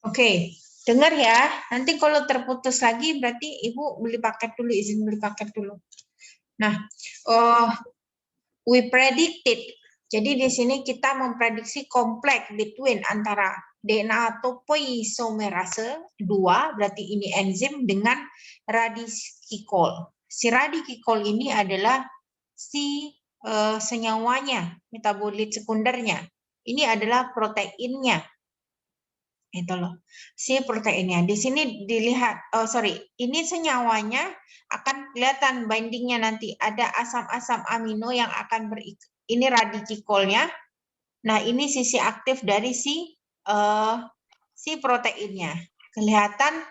Oke, dengar ya. Nanti kalau terputus lagi berarti Ibu beli paket dulu, izin beli paket dulu. Nah, we predicted. Jadi di sini kita memprediksi kompleks between antara DNA topoisomerase 2, berarti ini enzim, dengan radikikol. Si radikikol ini adalah si senyawanya, metabolit sekundernya. Ini adalah proteinnya. Itu loh, si proteinnya. Di sini dilihat, ini senyawanya akan kelihatan bindingnya nanti. Ada asam-asam amino yang akan ini radikikolnya. Nah, ini sisi aktif dari si proteinnya. Kelihatan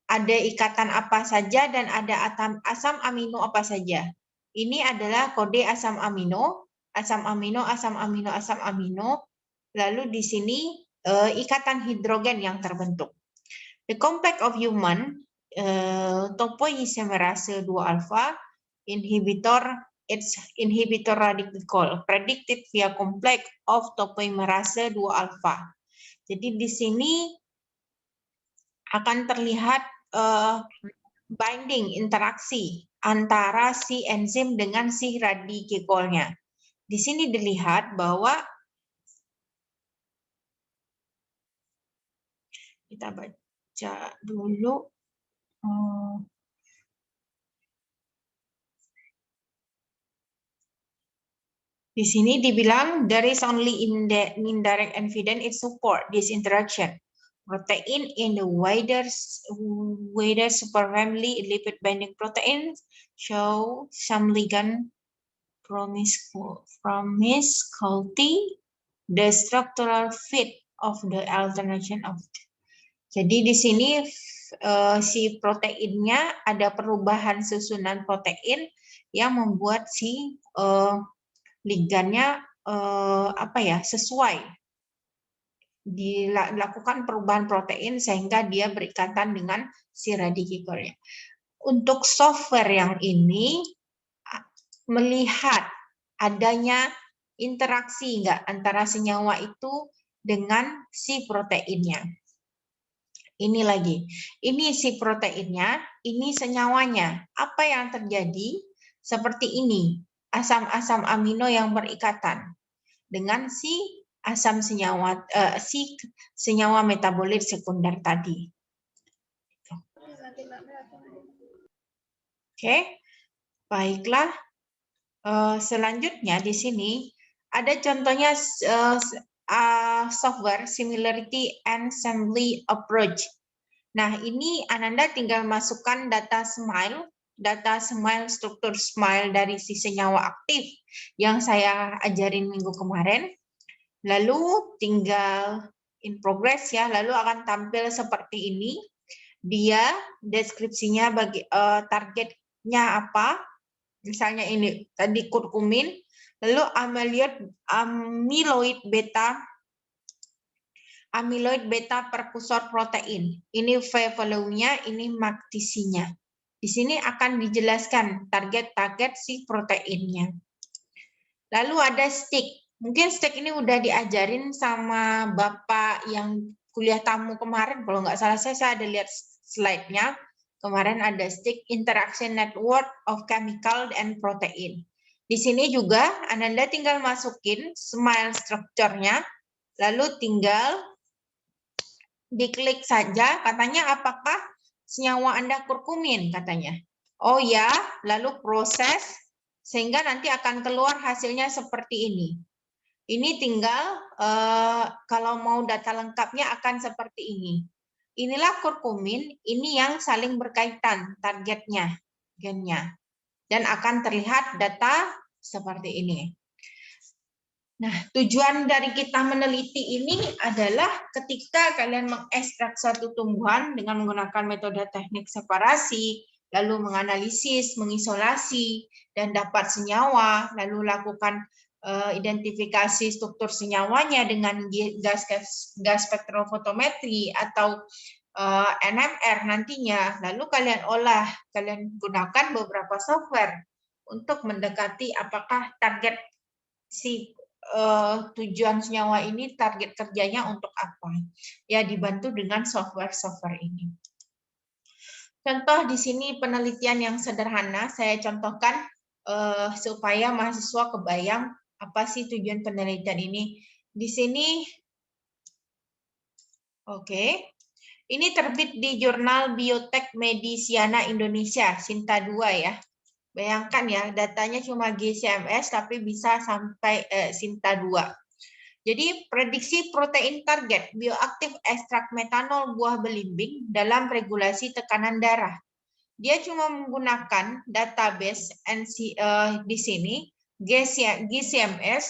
ada ikatan apa saja dan ada asam amino apa saja. Ini adalah kode asam amino, asam amino, asam amino, asam amino. Lalu di sini ikatan hidrogen yang terbentuk. The complex of human topoisomerase 2 alpha inhibitor, its inhibitor radicol predicted via complex of topoisomerase 2 alpha. Jadi di sini akan terlihat binding interaksi antara si enzim dengan si radikikolnya. Di sini dilihat bahwa kita baca dulu. Di sini dibilang there is only indirect evidence it support this interaction. Protein in the wider superfamily lipid binding proteins show some ligand promiscuity, the structural fit of the alternation of. Jadi di sini si proteinnya ada perubahan susunan protein yang membuat si ligannya sesuai, dilakukan perubahan protein sehingga dia berikatan dengan si radikikolnya. Untuk software yang ini melihat adanya interaksi enggak antara senyawa itu dengan si proteinnya. Ini lagi, ini si proteinnya, ini senyawanya. Apa yang terjadi? Seperti ini, asam-asam amino yang berikatan dengan si asam senyawa, si senyawa metabolit sekunder tadi. Oke, baiklah. Selanjutnya di sini ada contohnya software similarity and assembly approach. Nah, ini Ananda tinggal masukkan data SMILE, struktur SMILE dari si senyawa aktif yang saya ajarin minggu kemarin. Lalu tinggal in progress ya, lalu akan tampil seperti ini. Dia deskripsinya bagi targetnya apa? Misalnya ini tadi kurkumin, lalu amyloid beta perkusor protein. Ini V-value-nya, ini maktisinya. Di sini akan dijelaskan target-target si proteinnya. Lalu ada stick. Mungkin stick ini udah diajarin sama Bapak yang kuliah tamu kemarin. Kalau nggak salah saya ada lihat slide-nya. Kemarin ada stick interaction network of chemical and protein. Di sini juga Ananda tinggal masukin SMILE structure-nya, lalu tinggal diklik saja, katanya apakah senyawa Anda kurkumin, katanya. Oh ya, lalu proses, sehingga nanti akan keluar hasilnya seperti ini. Ini tinggal, kalau mau data lengkapnya akan seperti ini. Inilah kurkumin, ini yang saling berkaitan targetnya, gennya. Dan akan terlihat data seperti ini. Nah, tujuan dari kita meneliti ini adalah ketika kalian mengekstrak suatu tumbuhan dengan menggunakan metode teknik separasi, lalu menganalisis, mengisolasi, dan dapat senyawa, lalu lakukan identifikasi struktur senyawanya dengan gas spektrofotometri atau NMR nantinya, lalu kalian olah, kalian gunakan beberapa software untuk mendekati apakah target si tujuan senyawa ini, target kerjanya untuk apa. Ya, dibantu dengan software-software ini. Contoh di sini penelitian yang sederhana, saya contohkan supaya mahasiswa kebayang apa sih tujuan penelitian ini. Di sini, oke. Ini terbit di jurnal Biotek Medicina Indonesia, Sinta 2 ya. Bayangkan ya, datanya cuma GCMS tapi bisa sampai Sinta 2. Jadi prediksi protein target bioaktif ekstrak metanol buah belimbing dalam regulasi tekanan darah. Dia cuma menggunakan database di sini GCMS.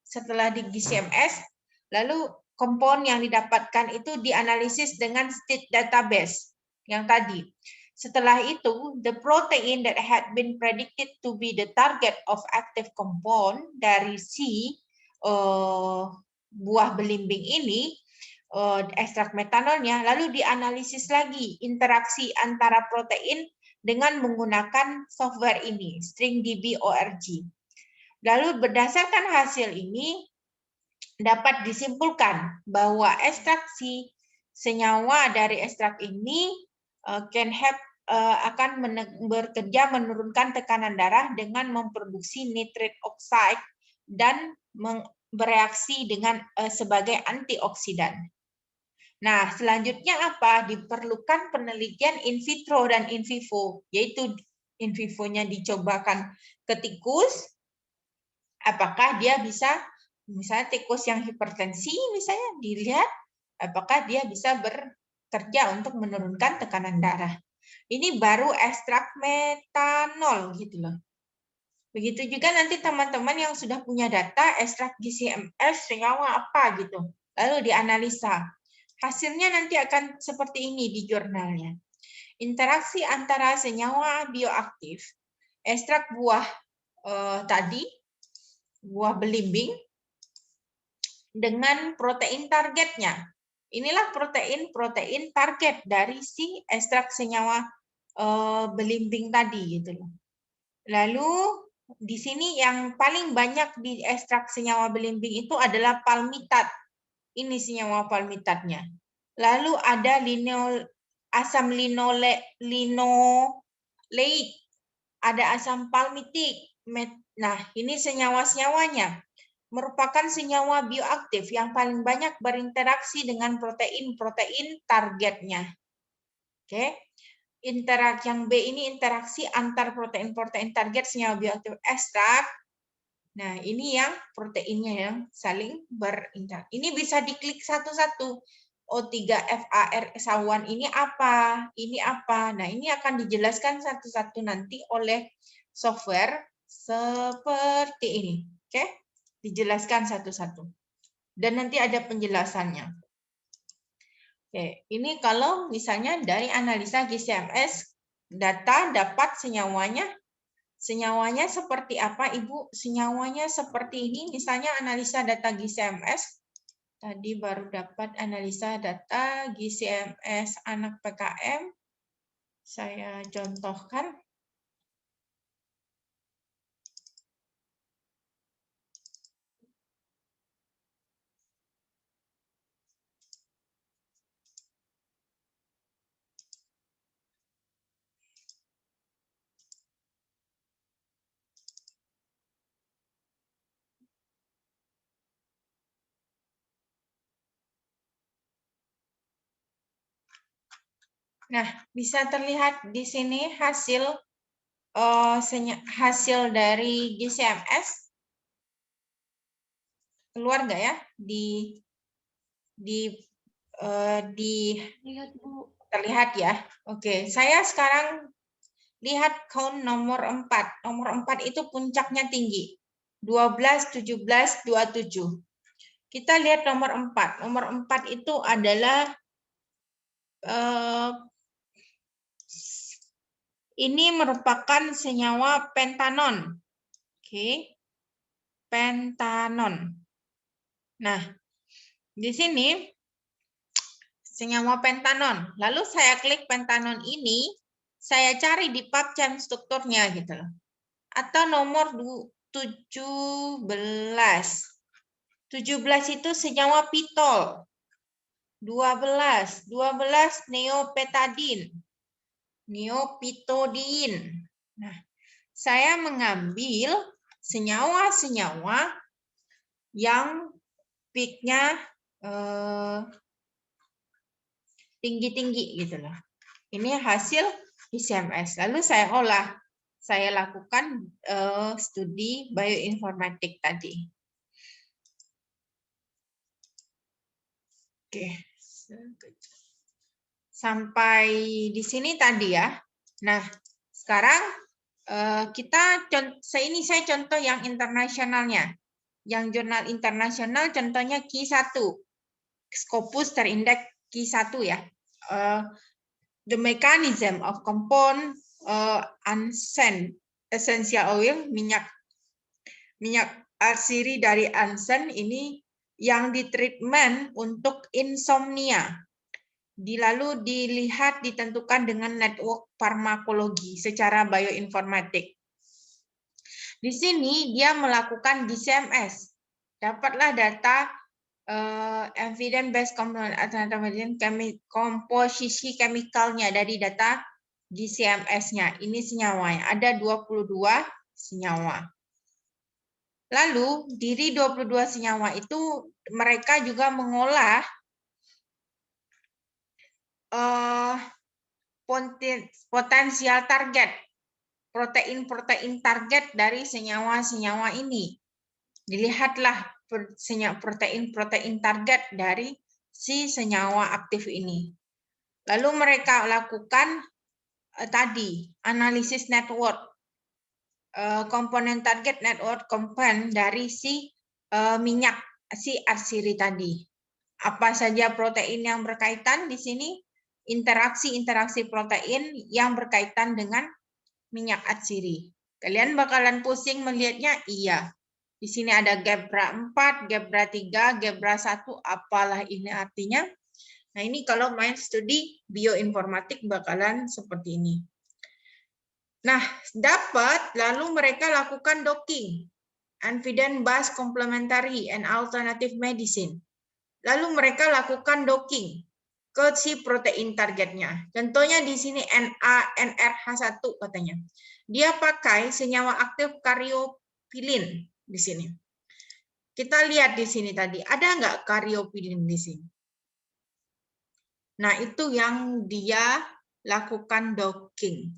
Setelah di GCMS, lalu kompon yang didapatkan itu dianalisis dengan state database yang tadi. Setelah itu, the protein that had been predicted to be the target of active compound dari si buah belimbing ini, ekstrak metanolnya, lalu dianalisis lagi interaksi antara protein dengan menggunakan software ini, StringDB.org. Lalu berdasarkan hasil ini, dapat disimpulkan bahwa ekstraksi senyawa dari ekstrak ini akan bekerja menurunkan tekanan darah dengan memproduksi nitrate oxide dan bereaksi dengan sebagai antioksidan. Nah, selanjutnya apa? Diperlukan penelitian in vitro dan in vivo, yaitu in vivo-nya dicobakan ke tikus, apakah dia bisa, misalnya tikus yang hipertensi misalnya dilihat apakah dia bisa bekerja untuk menurunkan tekanan darah. Ini baru ekstrak metanol gitu loh. Begitu juga nanti teman-teman yang sudah punya data ekstrak GCMS senyawa apa gitu, lalu dianalisa. Hasilnya nanti akan seperti ini di jurnalnya. Interaksi antara senyawa bioaktif, ekstrak buah buah belimbing, dengan protein targetnya. Inilah protein target dari si ekstrak senyawa belimbing tadi gitu loh. Lalu di sini yang paling banyak di ekstrak senyawa belimbing itu adalah palmitat. Ini senyawa palmitatnya. Lalu ada asam linoleik, ada asam palmitik. Nah, ini senyawa-senyawanya. Merupakan senyawa bioaktif yang paling banyak berinteraksi dengan protein-protein targetnya. Oke. Interaksi yang B ini interaksi antar protein-protein target senyawa bioaktif ekstrak. Nah, ini yang proteinnya yang saling berinteraksi. Ini bisa diklik satu-satu. O3FAR SAWAN ini apa? Ini apa? Nah, ini akan dijelaskan satu-satu nanti oleh software seperti ini. Oke? Dijelaskan satu-satu. Dan nanti ada penjelasannya. Oke, ini kalau misalnya dari analisa GCMS, data dapat senyawanya. Senyawanya seperti apa, Ibu? Senyawanya seperti ini, misalnya analisa data GCMS. Tadi baru dapat analisa data GCMS anak PKM. Saya contohkan. Nah, bisa terlihat di sini hasil dari GCMS. Keluar nggak ya? Lihat, Bu. Terlihat ya. Oke, saya sekarang lihat count nomor 4. Nomor 4 itu puncaknya tinggi. 12, 17, 27. Kita lihat nomor 4. Nomor 4 itu adalah ini merupakan senyawa pentanon. Oke. Pentanon. Nah, di sini senyawa pentanon. Lalu saya klik pentanon ini, saya cari di PubChem strukturnya gitu loh. Atau nomor 17. 17 itu senyawa pitol. 12 neopetadin. Neopitodin. Nah, saya mengambil senyawa-senyawa yang peak-nya tinggi-tinggi gitu loh. Ini hasil ICMS. Lalu saya olah. Saya lakukan studi bioinformatik tadi. Oke. Sampai di sini tadi ya. Nah, sekarang saya contoh yang internasionalnya. Yang jurnal internasional contohnya Q1. Scopus terindeks Q1 ya. The mechanism of compound Ansen essential oil, minyak atsiri dari Ansen ini yang ditreatment untuk insomnia. Lalu dilihat ditentukan dengan network farmakologi secara bioinformatik. Di sini dia melakukan DCMS. Dapatlah data evidence based komposisi chemicalnya dari data DCMS-nya. Ini senyawanya. Ada 22 senyawa. Lalu dari 22 senyawa itu mereka juga mengolah potensial target, protein-protein target dari senyawa-senyawa ini. Dilihatlah protein-protein target dari si senyawa aktif ini. Lalu mereka lakukan tadi analisis network, komponen target network compound dari si minyak, si atsiri tadi. Apa saja protein yang berkaitan di sini? Interaksi-interaksi protein yang berkaitan dengan minyak atsiri. Kalian bakalan pusing melihatnya? Iya. Di sini ada Gebra 4, Gebra 3, Gebra 1, apalah ini artinya. Nah, ini kalau main studi bioinformatik bakalan seperti ini. Nah, dapat lalu mereka lakukan docking, evidence-based complementary and alternative medicine. Lalu mereka lakukan docking ke si protein targetnya. Contohnya di sini NRH1 katanya. Dia pakai senyawa aktif karyopilin di sini. Kita lihat di sini tadi, ada nggak karyopilin di sini? Nah, itu yang dia lakukan docking.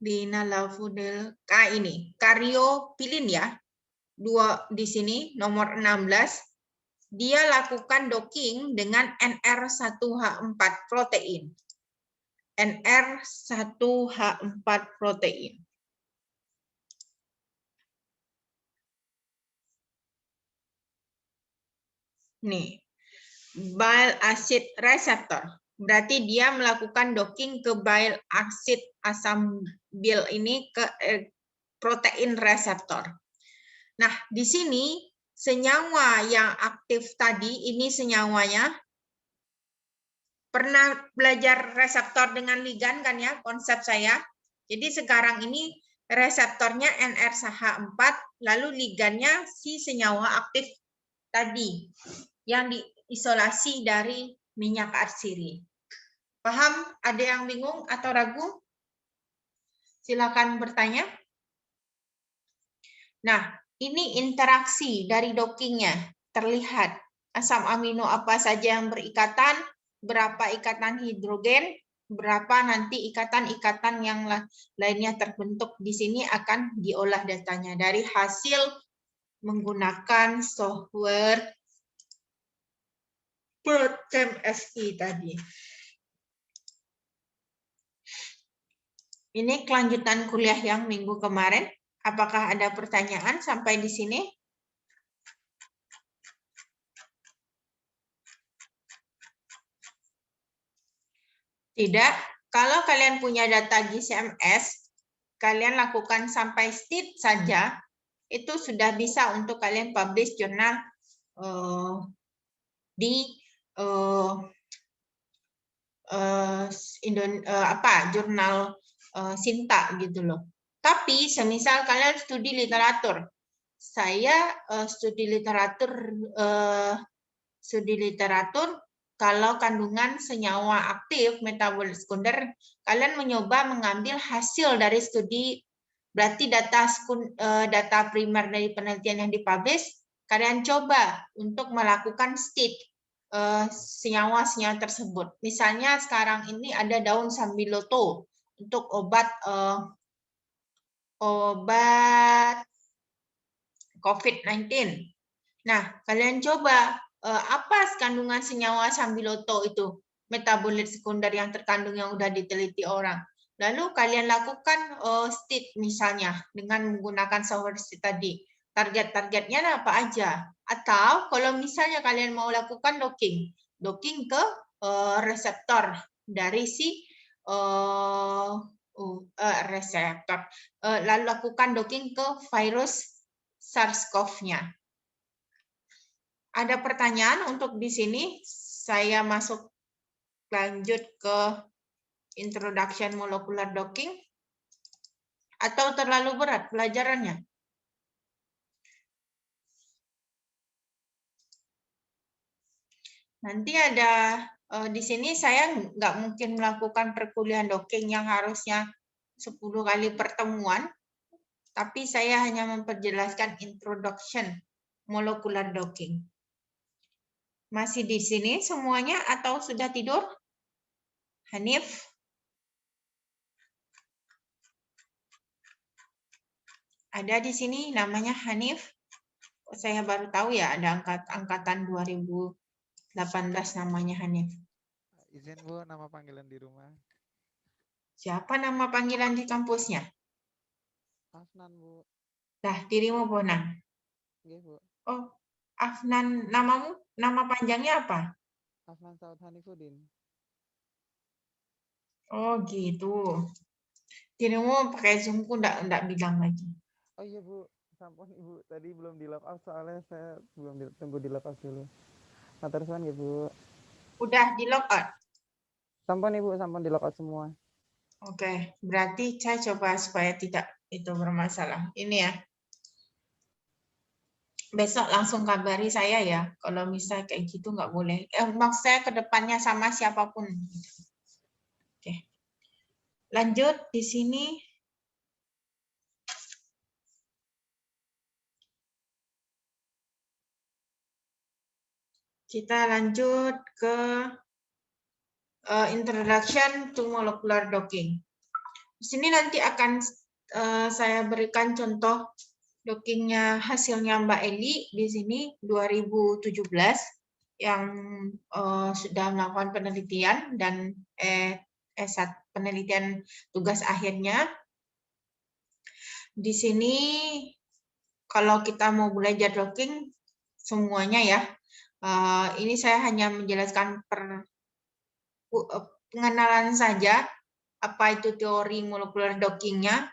Di Nalavudel ini, karyopilin ya. Di sini nomor 16. Dia lakukan docking dengan NR1H4 protein. NR1H4 protein. Nih, bile acid receptor. Berarti dia melakukan docking ke bile acid asam bil ini ke protein reseptor. Nah, di sini senyawa yang aktif tadi, ini senyawanya. Pernah belajar reseptor dengan ligan kan ya, konsep saya. Jadi sekarang ini reseptornya NR1H4, lalu ligannya si senyawa aktif tadi yang diisolasi dari minyak atsiri. Paham? Ada yang bingung atau ragu? Silakan bertanya. Nah, ini interaksi dari dockingnya. Terlihat asam amino apa saja yang berikatan, berapa ikatan hidrogen, berapa nanti ikatan-ikatan yang lainnya terbentuk. Di sini akan diolah datanya dari hasil menggunakan software ProtChemSI tadi. Ini kelanjutan kuliah yang minggu kemarin. Apakah ada pertanyaan sampai di sini? Tidak. Kalau kalian punya data GCMS, kalian lakukan sampai state saja, itu sudah bisa untuk kalian publish jurnal di jurnal Sinta gitu loh. Tapi semisal kalian studi literatur, saya studi literatur kalau kandungan senyawa aktif metabolit sekunder, kalian mencoba mengambil hasil dari studi, berarti data primer dari penelitian yang dipublish, kalian coba untuk melakukan state senyawa-senyawa tersebut. Misalnya sekarang ini ada daun sambiloto untuk obat COVID-19. Nah, kalian coba apa kandungan senyawa sambiloto itu, metabolit sekunder yang terkandung yang udah diteliti orang. Lalu kalian lakukan state misalnya dengan menggunakan software tadi. Target-targetnya apa aja? Atau kalau misalnya kalian mau lakukan docking ke reseptor dari si reseptor. Lalu lakukan docking ke virus SARS-CoV-nya. Ada pertanyaan untuk di sini? Saya masuk lanjut ke introduction molecular docking atau terlalu berat pelajarannya? Nanti ada di sini saya nggak mungkin melakukan perkuliahan docking yang harusnya 10 kali pertemuan, tapi saya hanya memperjelaskan introduction molecular docking. Masih di sini semuanya atau sudah tidur? Hanif? Ada di sini namanya Hanif? Saya baru tahu ya ada angkatan 2018 namanya Hanif. Izin Bu, nama panggilan di rumah. Siapa nama panggilan di kampusnya? Afnan Bu. Dah, dirimu Bonang. Iya Bu. Oh, Afnan, namamu? Nama panjangnya apa? Afnan Saud Hanifuddin. Oh gitu. Dirimu pakai Zoomku enggak bilang lagi. Oh iya Bu, sampun Ibu, tadi belum di log out soalnya saya belum tunggu di log out dulu. Matur suwun nggih Bu. Udah di log out? Sampun Ibu, sampun di log out semua. Oke, berarti saya coba supaya tidak itu bermasalah. Ini ya. Besok langsung kabari saya ya. Kalau misalnya kayak gitu nggak boleh. Maksud saya ke depannya sama siapapun. Oke. Lanjut di sini. Kita lanjut ke introduction to molecular docking. Di sini nanti akan saya berikan contoh dockingnya hasilnya Mbak Eli di sini 2017 yang sudah melakukan penelitian dan penelitian tugas akhirnya. Di sini kalau kita mau belajar docking semuanya ya, ini saya hanya menjelaskan pengenalan saja apa itu teori molecular dockingnya,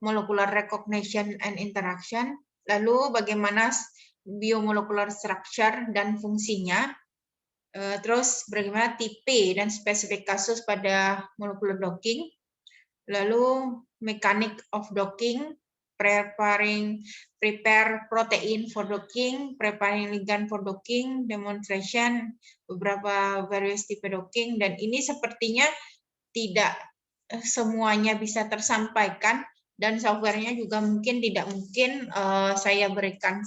molecular recognition and interaction, lalu bagaimana biomolecular structure dan fungsinya, terus bagaimana tipe dan spesifik kasus pada molecular docking, lalu mechanic of docking, prepare protein for docking, preparing ligand for docking, demonstration, beberapa various tipe docking, dan ini sepertinya tidak semuanya bisa tersampaikan dan softwarenya juga mungkin tidak mungkin saya berikan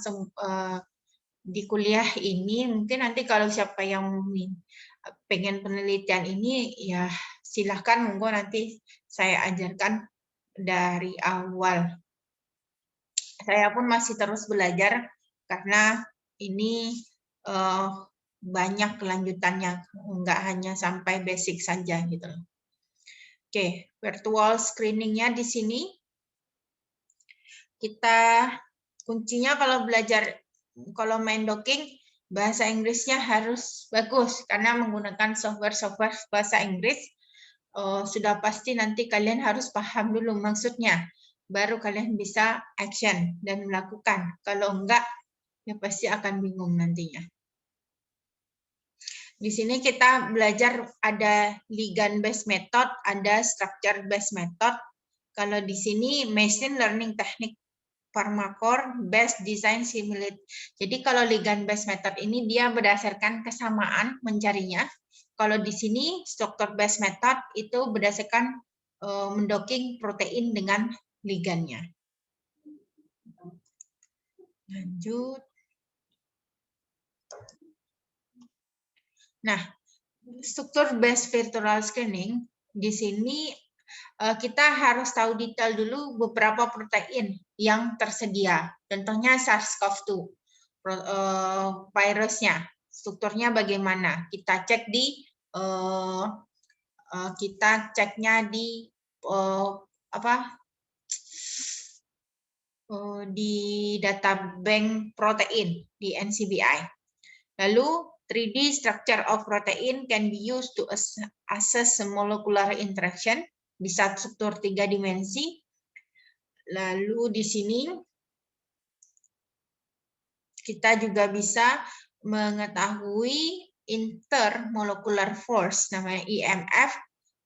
di kuliah ini. Mungkin nanti kalau siapa yang pengen penelitian ini ya silahkan monggo nanti saya ajarkan dari awal. Saya pun masih terus belajar karena ini banyak kelanjutannya, nggak hanya sampai basic saja gitu. Oke, virtual screening-nya di sini kita kuncinya kalau belajar, kalau main docking bahasa Inggrisnya harus bagus karena menggunakan software bahasa Inggris. Sudah pasti nanti kalian harus paham dulu maksudnya, baru kalian bisa action dan melakukan. Kalau enggak, ya pasti akan bingung nantinya. Di sini kita belajar ada ligand based method, ada structure based method. Kalau di sini machine learning technique Farmacore based design simulate. Jadi kalau ligand based method ini dia berdasarkan kesamaan mencarinya. Kalau di sini struktur based method itu berdasarkan mendocking protein dengan ligandnya. Lanjut. Nah, struktur based virtual screening di sini kita harus tahu detail dulu beberapa protein yang tersedia. Contohnya SARS-CoV-2, virusnya, strukturnya bagaimana. Kita cek di di data bank protein di NCBI. Lalu 3D structure of protein can be used to assess molecular interaction, bisa struktur 3 dimensi. Lalu di sini kita juga bisa mengetahui intermolecular force, namanya IMF,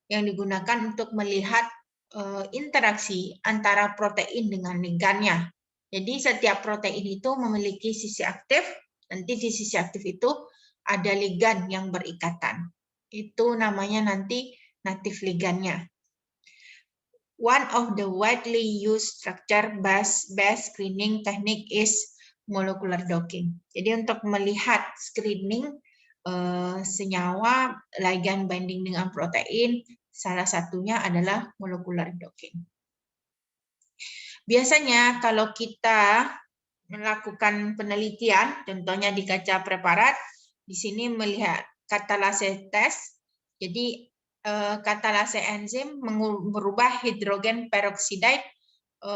yang digunakan untuk melihat interaksi antara protein dengan ligandnya. Jadi setiap protein itu memiliki sisi aktif, nanti di sisi aktif itu ada ligand yang berikatan. Itu namanya nanti native ligandnya. One of the widely used structure-based screening technique is molecular docking. Jadi untuk melihat screening senyawa ligand binding dengan protein, salah satunya adalah molecular docking. Biasanya kalau kita melakukan penelitian, contohnya di kaca preparat, di sini melihat katalase test. Jadi katalase enzim merubah hidrogen peroksida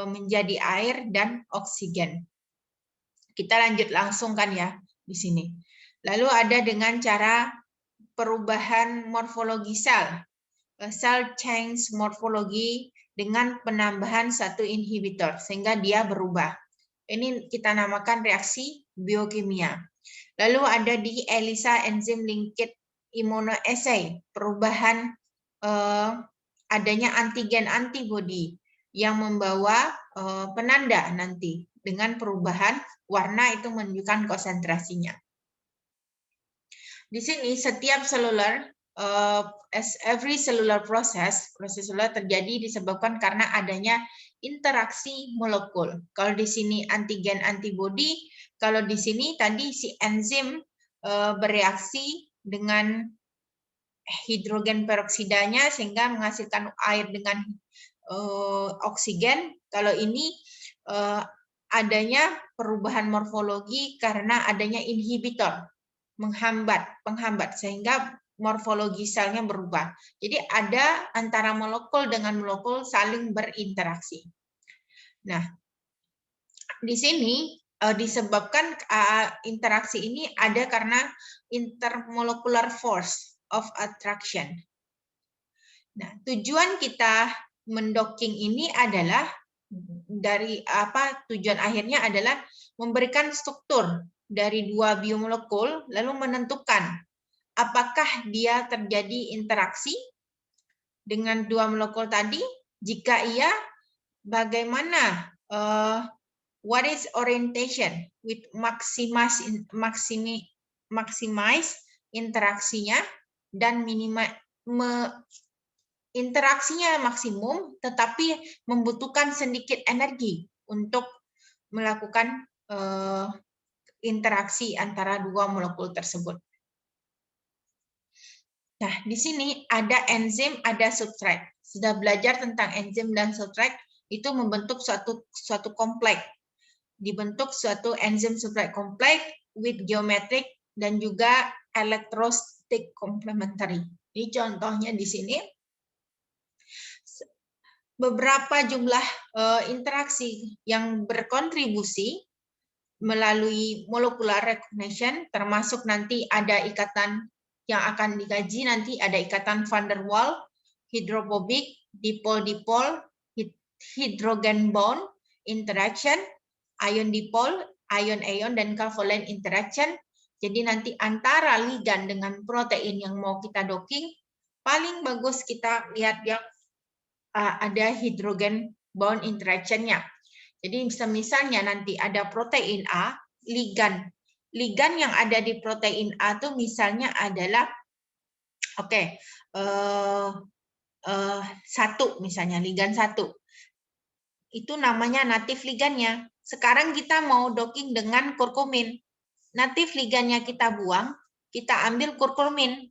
menjadi air dan oksigen. Kita lanjut langsung kan ya di sini. Lalu ada dengan cara perubahan morfologi sel, cell change morphology dengan penambahan satu inhibitor sehingga dia berubah. Ini kita namakan reaksi biokimia. Lalu ada di ELISA enzyme linked immunoassay, perubahan adanya antigen antibody yang membawa penanda nanti dengan perubahan warna itu menunjukkan konsentrasinya. Di sini setiap seluler, every cellular proses seluler terjadi disebabkan karena adanya interaksi molekul. Kalau di sini antigen antibody, kalau di sini tadi si enzim bereaksi dengan hidrogen peroksidanya sehingga menghasilkan air dengan oksigen. Kalau ini adanya perubahan morfologi karena adanya inhibitor, penghambat sehingga morfologi selnya berubah. Jadi ada antara molekul dengan molekul saling berinteraksi. Nah, di sini disebabkan interaksi ini ada karena intermolecular force of attraction. Nah, tujuan kita mendocking ini adalah tujuan akhirnya adalah memberikan struktur dari dua biomolekul lalu menentukan apakah dia terjadi interaksi dengan dua molekul tadi. Jika iya, bagaimana what is orientation with maximize interaksinya dan interaksinya maksimum, tetapi membutuhkan sedikit energi untuk melakukan interaksi antara dua molekul tersebut. Nah, di sini ada enzim, ada substrat. Sudah belajar tentang enzim dan substrat, itu membentuk suatu kompleks. Dibentuk suatu enzim substrat kompleks with geometric dan juga electrostatic complementary. Ini contohnya di sini. Beberapa jumlah interaksi yang berkontribusi melalui molecular recognition, termasuk nanti ada ikatan yang akan dikaji, nanti ada ikatan van der Waals, hidrophobik, dipol-dipol, hydrogen bond interaction, ion dipol, ion-ion, dan covalent interaction. Jadi nanti antara ligand dengan protein yang mau kita docking, paling bagus kita lihat yang ada hidrogen bond interaction-nya. Jadi misalnya nanti ada protein A, ligan yang ada di protein A itu misalnya adalah satu, misalnya ligan 1. Itu namanya natif ligannya. Sekarang kita mau docking dengan kurkumin. Natif ligannya kita buang, kita ambil kurkumin.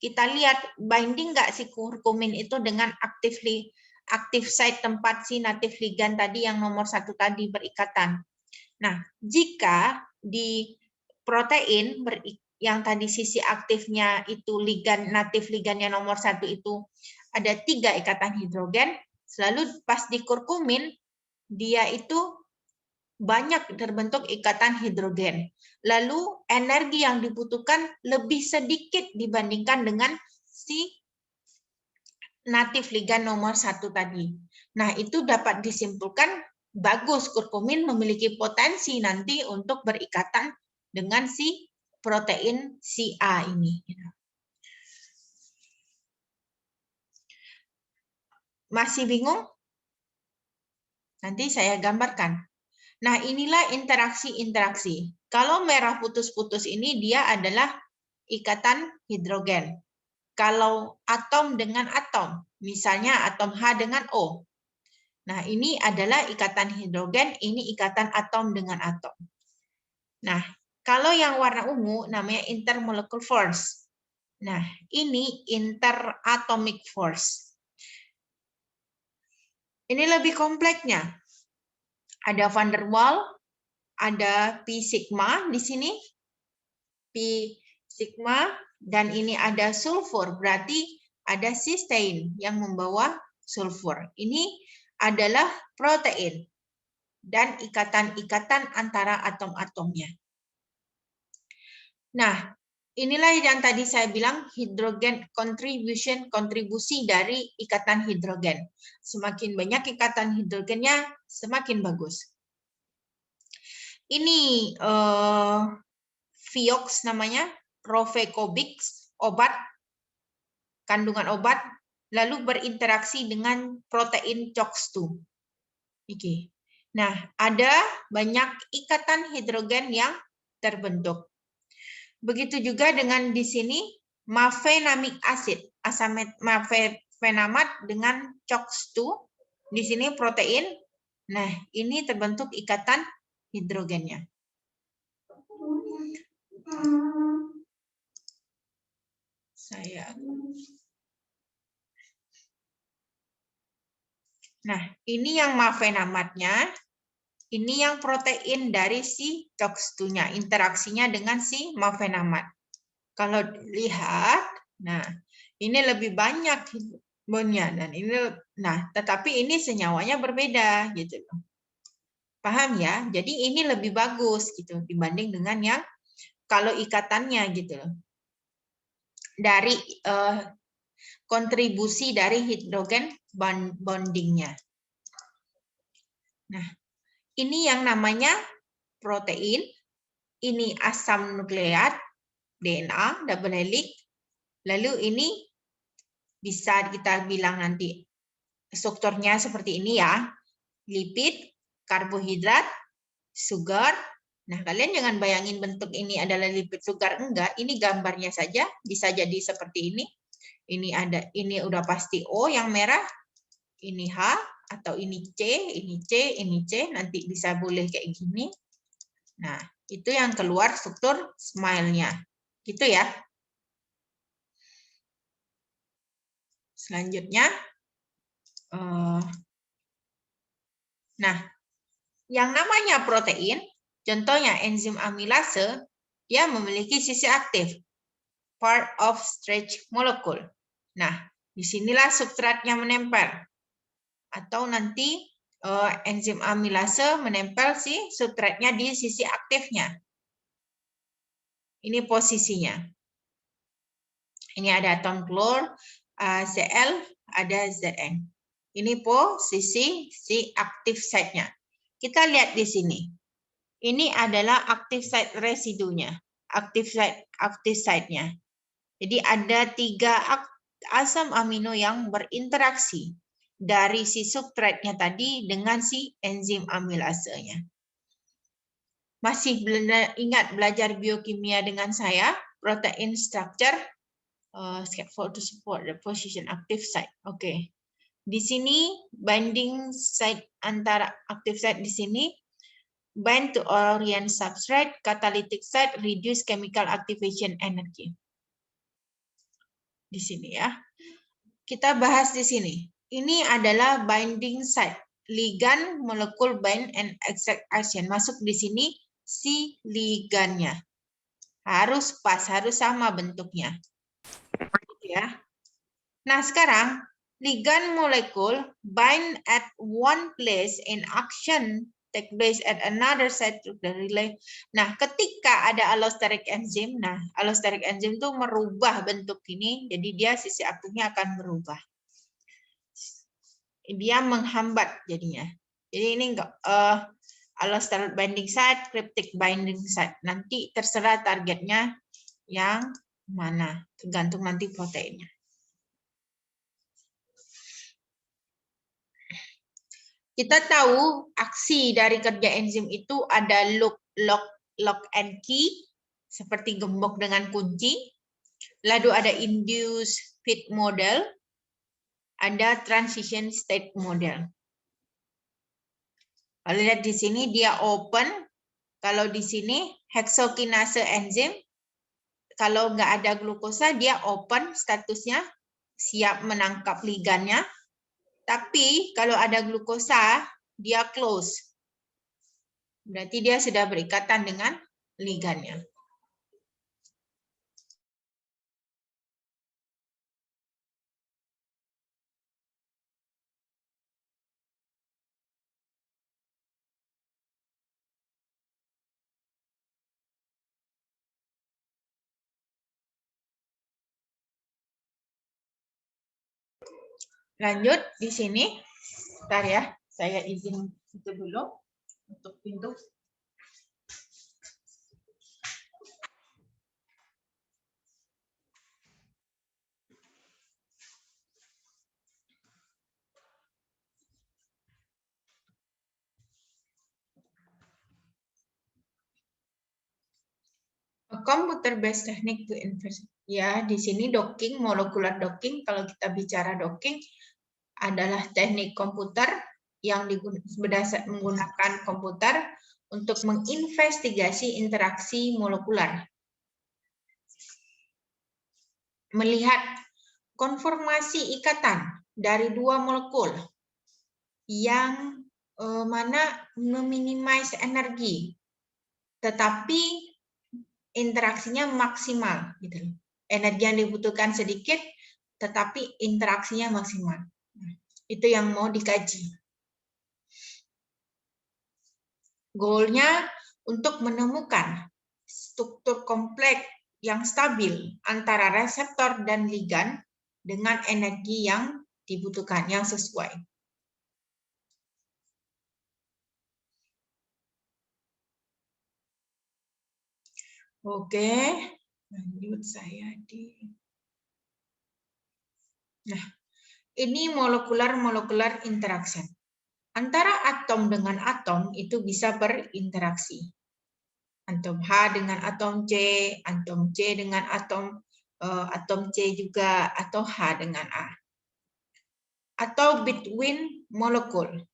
Kita lihat binding nggak si kurkumin itu dengan aktif site tempat si natif ligan tadi yang nomor 1 tadi berikatan. Nah, jika di protein yang tadi sisi aktifnya itu natif ligannya nomor 1 itu ada 3 ikatan hidrogen, selalu pas di kurkumin dia itu banyak terbentuk ikatan hidrogen. Lalu energi yang dibutuhkan lebih sedikit dibandingkan dengan si natif ligan nomor 1 tadi. Nah, itu dapat disimpulkan bagus kurkumin memiliki potensi nanti untuk berikatan dengan si protein si A ini. Masih bingung? Nanti saya gambarkan. Nah, inilah interaksi-interaksi. Kalau merah putus-putus ini dia adalah ikatan hidrogen. Kalau atom dengan atom, misalnya atom H dengan O. Nah, ini adalah ikatan hidrogen, ini ikatan atom dengan atom. Nah, kalau yang warna ungu namanya intermolecular force. Nah, ini interatomic force. Ini lebih kompleksnya. Ada van der Waals, ada P sigma di sini. P sigma, dan ini ada sulfur, berarti ada cysteine yang membawa sulfur. Ini adalah protein dan ikatan-ikatan antara atom-atomnya. Nah, inilah yang tadi saya bilang hidrogen kontribusi dari ikatan hidrogen. Semakin banyak ikatan hidrogennya, semakin bagus. Ini Vioxx namanya, Rovecobix, obat, kandungan obat, lalu berinteraksi dengan protein COX-2. Oke. Nah, ada banyak ikatan hidrogen yang terbentuk. Begitu juga dengan di sini mafenamic acid, asam mafenamat dengan COX-2, di sini protein. Nah, ini terbentuk ikatan hidrogennya. Nah, ini yang mafenamatnya, ini yang protein dari si COX-2-nya, interaksinya dengan si mafenamat. Kalau lihat, nah ini lebih banyak bondnya dan ini, nah tetapi ini senyawanya berbeda gitu. Paham ya? Jadi ini lebih bagus gitu dibanding dengan yang kalau ikatannya gitu. Dari kontribusi dari hidrogen bondingnya. Nah, ini yang namanya protein, ini asam nukleat, DNA, double helix, lalu ini bisa kita bilang nanti strukturnya seperti ini ya, lipid, karbohidrat, sugar. Nah, kalian jangan bayangin bentuk ini adalah lipid sugar, enggak, ini gambarnya saja bisa jadi seperti ini. Ini ada, ini udah pasti O yang merah, ini H, atau ini C, ini C, ini C, nanti bisa boleh kayak gini. Nah, itu yang keluar struktur smile-nya. Gitu ya. Selanjutnya, nah, yang namanya protein, contohnya enzim amilase, dia memiliki sisi aktif, part of stretch molecule. Nah, disinilah substratnya menempel. Atau nanti enzim amilase menempel si substratnya di sisi aktifnya. Ini posisinya. Ini ada atom klor, Cl, ada Zn. Ini posisi si aktif site-nya. Kita lihat di sini. Ini adalah active site residunya, active site-nya. Jadi ada 3 asam amino yang berinteraksi. dari si substratnya tadi dengan si enzim amilasenya. Masih ingat belajar biokimia dengan saya, protein structure, scaffold to support the position active site. Oke. Di sini binding site antara active site di sini bind to orient substrate, catalytic site, reduce chemical activation energy. Di sini ya. Kita bahas di sini. Ini adalah binding site, ligand, molekul bind and exact action. Masuk di sini si ligannya. Harus pas, harus sama bentuknya. Ya. Nah, sekarang ligand molekul bind at one place in action take place at another site to the relay. Nah, ketika ada allosteric enzim, allosteric enzim itu merubah bentuk ini, jadi dia sisi aktifnya akan berubah. Dia menghambat jadinya. Jadi ini enggak allosteric binding site, cryptic binding site. Nanti terserah targetnya yang mana, tergantung nanti proteinnya. Kita tahu aksi dari kerja enzim itu ada lock and key, seperti gembok dengan kunci. Lalu ada induce fit model, ada transition state model. Kalau lihat di sini dia open, kalau di sini heksokinase enzim, kalau nggak ada glukosa dia open statusnya, siap menangkap ligannya. Tapi kalau ada glukosa, dia close. Berarti dia sudah berikatan dengan ligannya. Lanjut di sini. Bentar ya, saya izin itu dulu untuk pintu. Computer based technique to invest. Ya, di sini docking, molecular docking. Kalau kita bicara docking adalah teknik komputer yang menggunakan komputer untuk menginvestigasi interaksi molekular. Melihat konformasi ikatan dari dua molekul yang mana meminimize energi, tetapi interaksinya maksimal, gitu. Energi yang dibutuhkan sedikit, tetapi interaksinya maksimal. Itu yang mau dikaji. Goalnya untuk menemukan struktur kompleks yang stabil antara reseptor dan ligand dengan energi yang dibutuhkan, yang sesuai. Oke, lanjut saya di. Nah, ini molekular interaction. Antara atom dengan atom itu bisa berinteraksi. Atom H dengan atom C, atom C dengan atom C juga, atau H dengan A. Atau between molekul.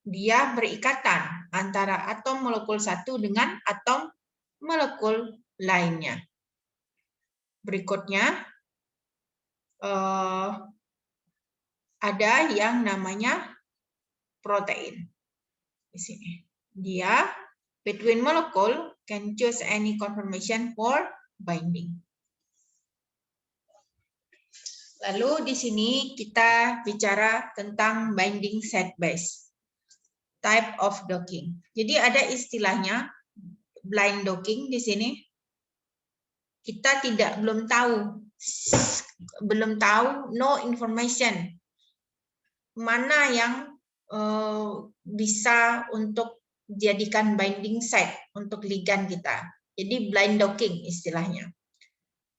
Dia berikatan antara atom molekul satu dengan atom molekul lainnya. Berikutnya ada yang namanya protein. Di sini. Dia between molecule can choose any conformation for binding. Lalu di sini kita bicara tentang binding site base, type of docking. Jadi ada istilahnya blind docking di sini. Kita belum tahu, no information mana yang bisa untuk jadikan binding site untuk ligand kita. Jadi blind docking istilahnya.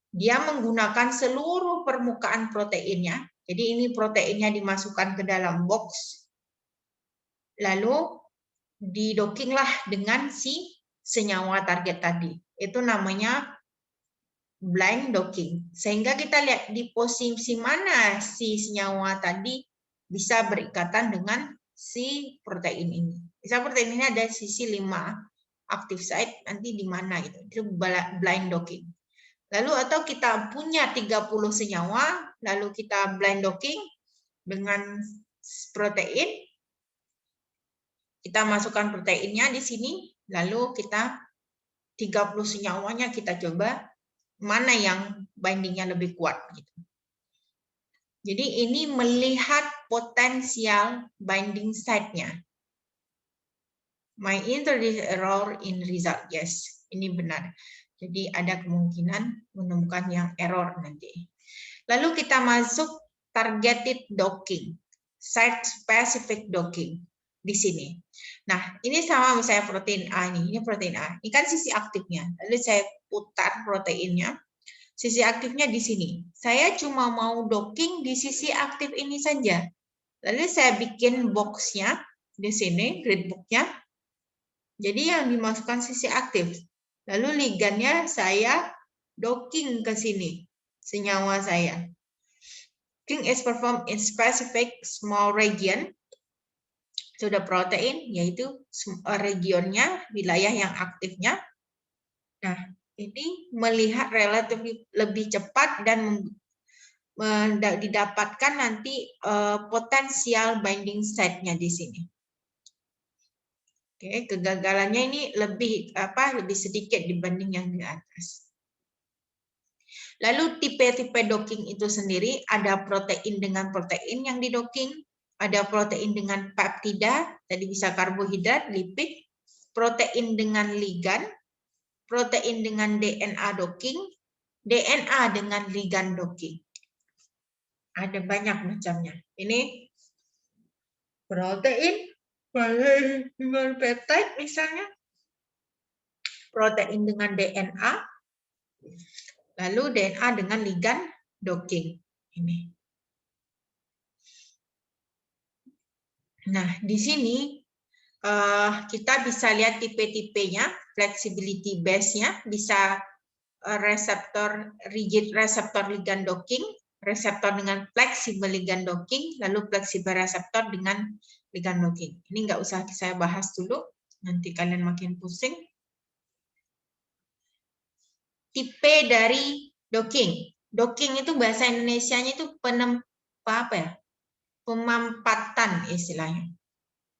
Dia menggunakan seluruh permukaan proteinnya Jadi ini proteinnya dimasukkan ke dalam box, lalu didockinglah dengan si senyawa target tadi. Itu namanya blind docking. Sehingga kita lihat di posisi mana si senyawa tadi bisa berikatan dengan si protein ini. Misal protein ini ada sisi 5 active site, nanti di mana gitu. Itu blind docking. Lalu atau kita punya 30 senyawa, lalu kita blind docking dengan protein, kita masukkan proteinnya di sini, lalu kita 30 senyawanya kita coba mana yang bindingnya lebih kuat. Gitu. Jadi ini melihat potensial binding site-nya. My interface error in result, yes, ini benar. Jadi ada kemungkinan menemukan yang error nanti. Lalu kita masuk targeted docking, site specific docking. Di sini. Nah, ini sama misalnya protein A ini protein A. Ini kan sisi aktifnya. Lalu saya putar proteinnya. Sisi aktifnya di sini. Saya cuma mau docking di sisi aktif ini saja. Lalu saya bikin box-nya di sini, grid book-nya. Jadi yang dimasukkan sisi aktif. Lalu ligannya saya docking ke sini, senyawa saya. Docking is performed in specific small region to the protein, yaitu regionnya, wilayah yang aktifnya. Nah, ini melihat relatif lebih cepat dan didapatkan nanti potensial binding site-nya di sini. Oke, kegagalannya ini lebih sedikit dibanding yang di atas. Lalu tipe-tipe docking itu sendiri ada protein dengan protein yang didocking, ada protein dengan peptida, tadi bisa karbohidrat, lipid, protein dengan ligan, protein dengan DNA docking, DNA dengan ligan docking. Ada banyak macamnya. Ini protein dengan peptide misalnya, protein dengan DNA, lalu DNA dengan ligan docking. Ini. Nah, di sini kita bisa lihat tipe-tipenya, flexibility base-nya, bisa reseptor rigid reseptor ligan docking, reseptor dengan fleksibel ligan docking, lalu fleksibel reseptor dengan ligan docking. Ini nggak usah saya bahas dulu, nanti kalian makin pusing. Tipe dari docking. Docking itu bahasa Indonesianya itu pemampatan istilahnya.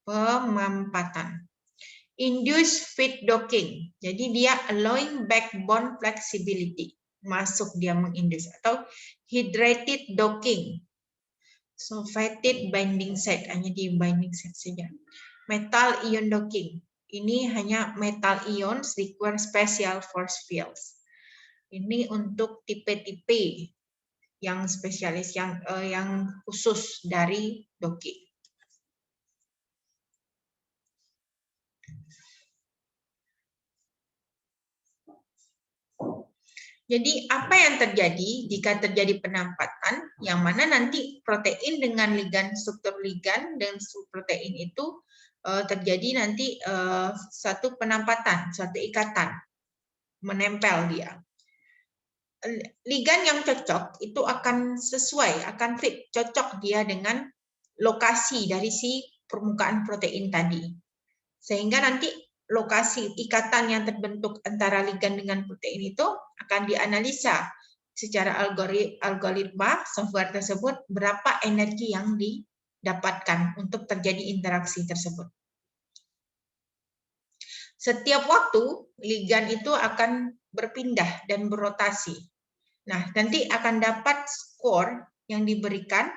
Pemampatan. Induced fit docking. Jadi dia allowing backbone flexibility. Masuk dia mengindus. Atau hydrated docking. Sulfated binding site. Hanya di binding site saja. Metal ion docking. Ini hanya metal ions require special force fields. Ini untuk tipe-tipe yang spesialis, yang khusus dari docking. Jadi apa yang terjadi jika terjadi penampatan, yang mana nanti protein dengan ligan, struktur ligan dan protein itu terjadi nanti satu penampatan, suatu ikatan, menempel dia. Ligan yang cocok itu akan sesuai, akan fit, cocok dia dengan lokasi dari si permukaan protein tadi. Sehingga nanti lokasi ikatan yang terbentuk antara ligan dengan protein itu akan dianalisa secara algoritma software tersebut, berapa energi yang didapatkan untuk terjadi interaksi tersebut. Setiap waktu ligan itu akan berpindah dan berotasi. Nah, nanti akan dapat skor yang diberikan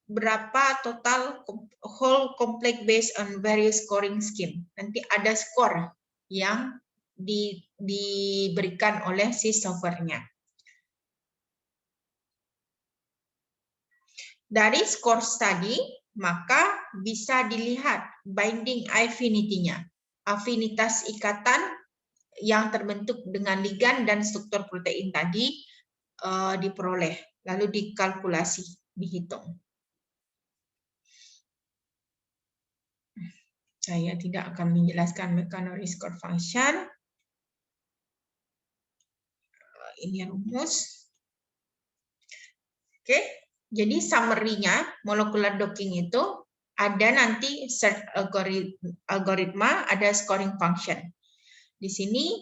berapa total whole complex based on various scoring scheme. Nanti ada skor yang diberikan oleh si softwarenya. Dari skor tadi, maka bisa dilihat binding affinity-nya. Afinitas ikatan yang terbentuk dengan ligan dan struktur protein tadi diperoleh, lalu dikalkulasi. dihitung. Saya tidak akan menjelaskan mechano-rescore function. Ini rumus. Oke, jadi summary-nya molecular docking itu ada nanti search algoritma, ada scoring function. Di sini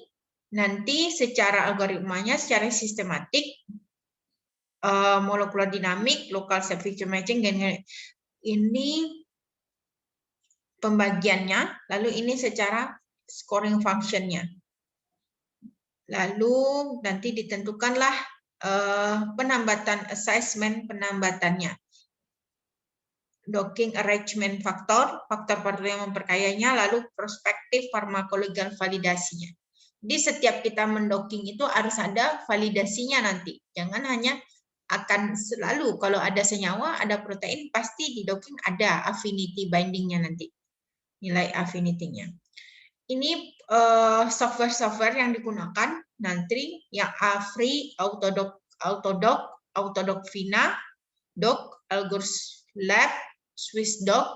nanti secara algoritmanya, secara sistematik, molecular dynamic, local set feature matching, dan ini pembagiannya, lalu ini secara scoring function-nya. Lalu nanti ditentukanlah penambatan assessment penambatannya. Docking arrangement faktor yang memperkayanya, lalu prospektif farmakological validasinya. Jadi setiap kita mendocking itu harus ada validasinya nanti. Jangan hanya akan selalu kalau ada senyawa, ada protein, pasti di docking ada affinity bindingnya nanti. Nilai affinity-nya. Ini software-software yang digunakan nanti yang AFRI, Autodoc Vina, Doc, Algors Lab, SwissDoc.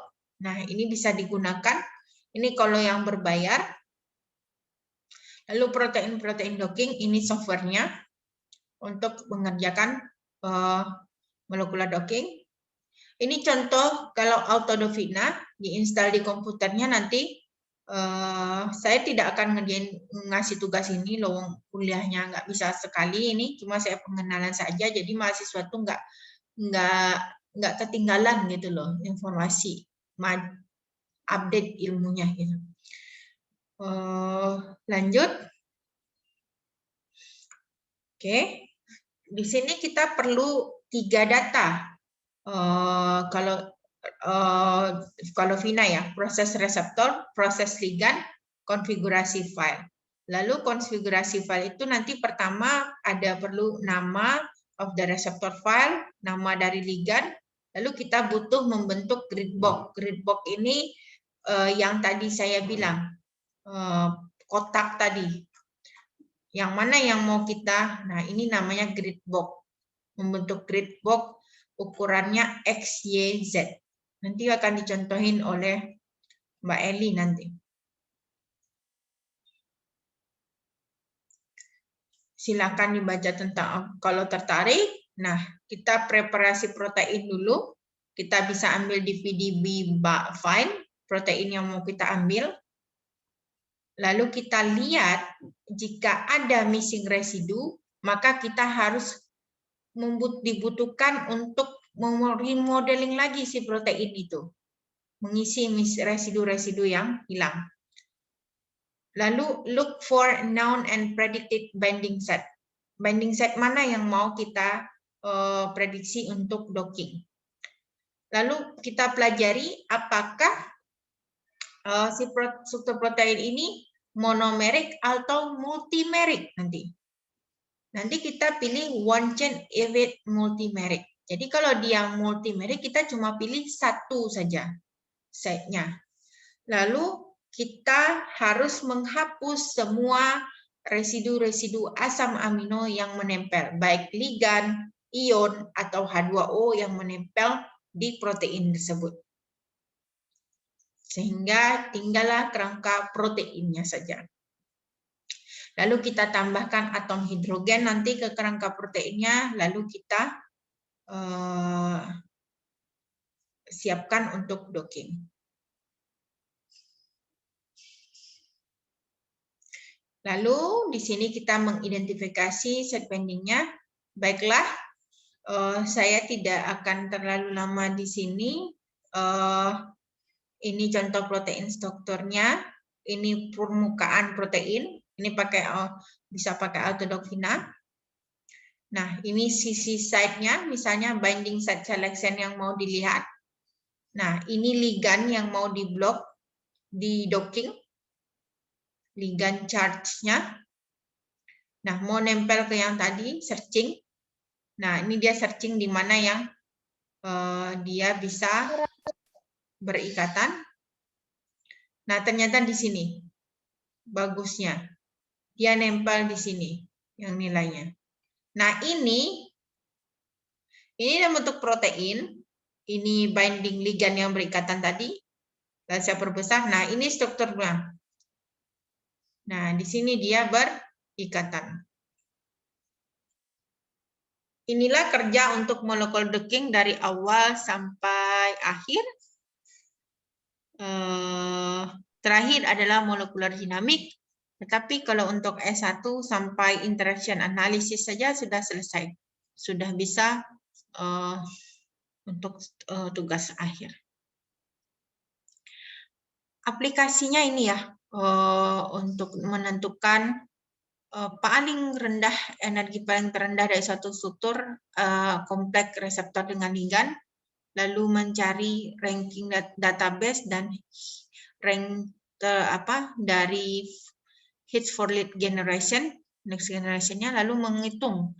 Nah, ini bisa digunakan. Ini kalau yang berbayar. Lalu protein-protein docking, ini softwarenya untuk mengerjakan molecular docking. Ini contoh kalau Autodoc Vina diinstal di komputernya nanti. Saya tidak akan ngasih tugas ini loh, kuliahnya nggak bisa sekali ini, cuma saya pengenalan saja, jadi mahasiswa tuh nggak ketinggalan gitu loh informasi, update ilmunya gitu. Lanjut. Oke, di sini kita perlu 3 data. Kalau Vina ya, proses reseptor, proses ligand, konfigurasi file. Lalu konfigurasi file itu nanti pertama ada perlu nama of the receptor file, nama dari ligand, lalu kita butuh membentuk grid box. Grid box ini yang tadi saya bilang, kotak tadi. Yang mana yang mau kita, nah ini namanya grid box. Membentuk grid box ukurannya X, Y, Z. Nanti akan dicontohin oleh Mbak Eli nanti. Silakan dibaca tentang kalau tertarik. Nah, kita preparasi protein dulu. Kita bisa ambil di PDB file protein yang mau kita ambil. Lalu kita lihat jika ada missing residu, maka kita harus dibutuhkan untuk memodeling lagi si protein itu, mengisi residu-residu yang hilang. Lalu look for known and predicted binding set. Binding set mana yang mau kita prediksi untuk docking. Lalu kita pelajari apakah si struktur protein ini monomerik atau multimerik nanti. Nanti kita pilih one chain if it multimerik. Jadi kalau dia multimerik kita cuma pilih satu saja setnya. Lalu kita harus menghapus semua residu-residu asam amino yang menempel, baik ligan, ion, atau H2O yang menempel di protein tersebut. Sehingga tinggallah kerangka proteinnya saja. Lalu kita tambahkan atom hidrogen nanti ke kerangka proteinnya, lalu kita siapkan untuk docking. Lalu di sini kita mengidentifikasi set bindingnya. Baiklah, saya tidak akan terlalu lama di sini. Ini contoh protein strukturnya. Ini permukaan protein. Ini bisa pakai Autodoc Vina. Nah, ini sisi side-nya, misalnya binding site selection yang mau dilihat. Nah, ini ligand yang mau diblok di docking. Ligand charge-nya. Nah, mau nempel ke yang tadi, searching. Nah, ini dia searching di mana yang dia bisa berikatan. Nah, ternyata di sini. Bagusnya. Dia nempel di sini yang nilainya. Nah, Ini dalam bentuk protein. Ini binding ligand yang berikatan tadi. Dan saya perbesar. Nah, ini strukturnya. Nah, di sini dia berikatan. Inilah kerja untuk molekul docking dari awal sampai akhir. Terakhir adalah molekular dinamik. Tetapi kalau untuk S1 sampai interaction analisis saja sudah selesai. Sudah bisa untuk tugas akhir. Aplikasinya ini ya, untuk menentukan paling rendah, energi paling terendah dari suatu struktur kompleks reseptor dengan ligand, lalu mencari ranking database dan rank dari hits for lead generation, next generation-nya, lalu menghitung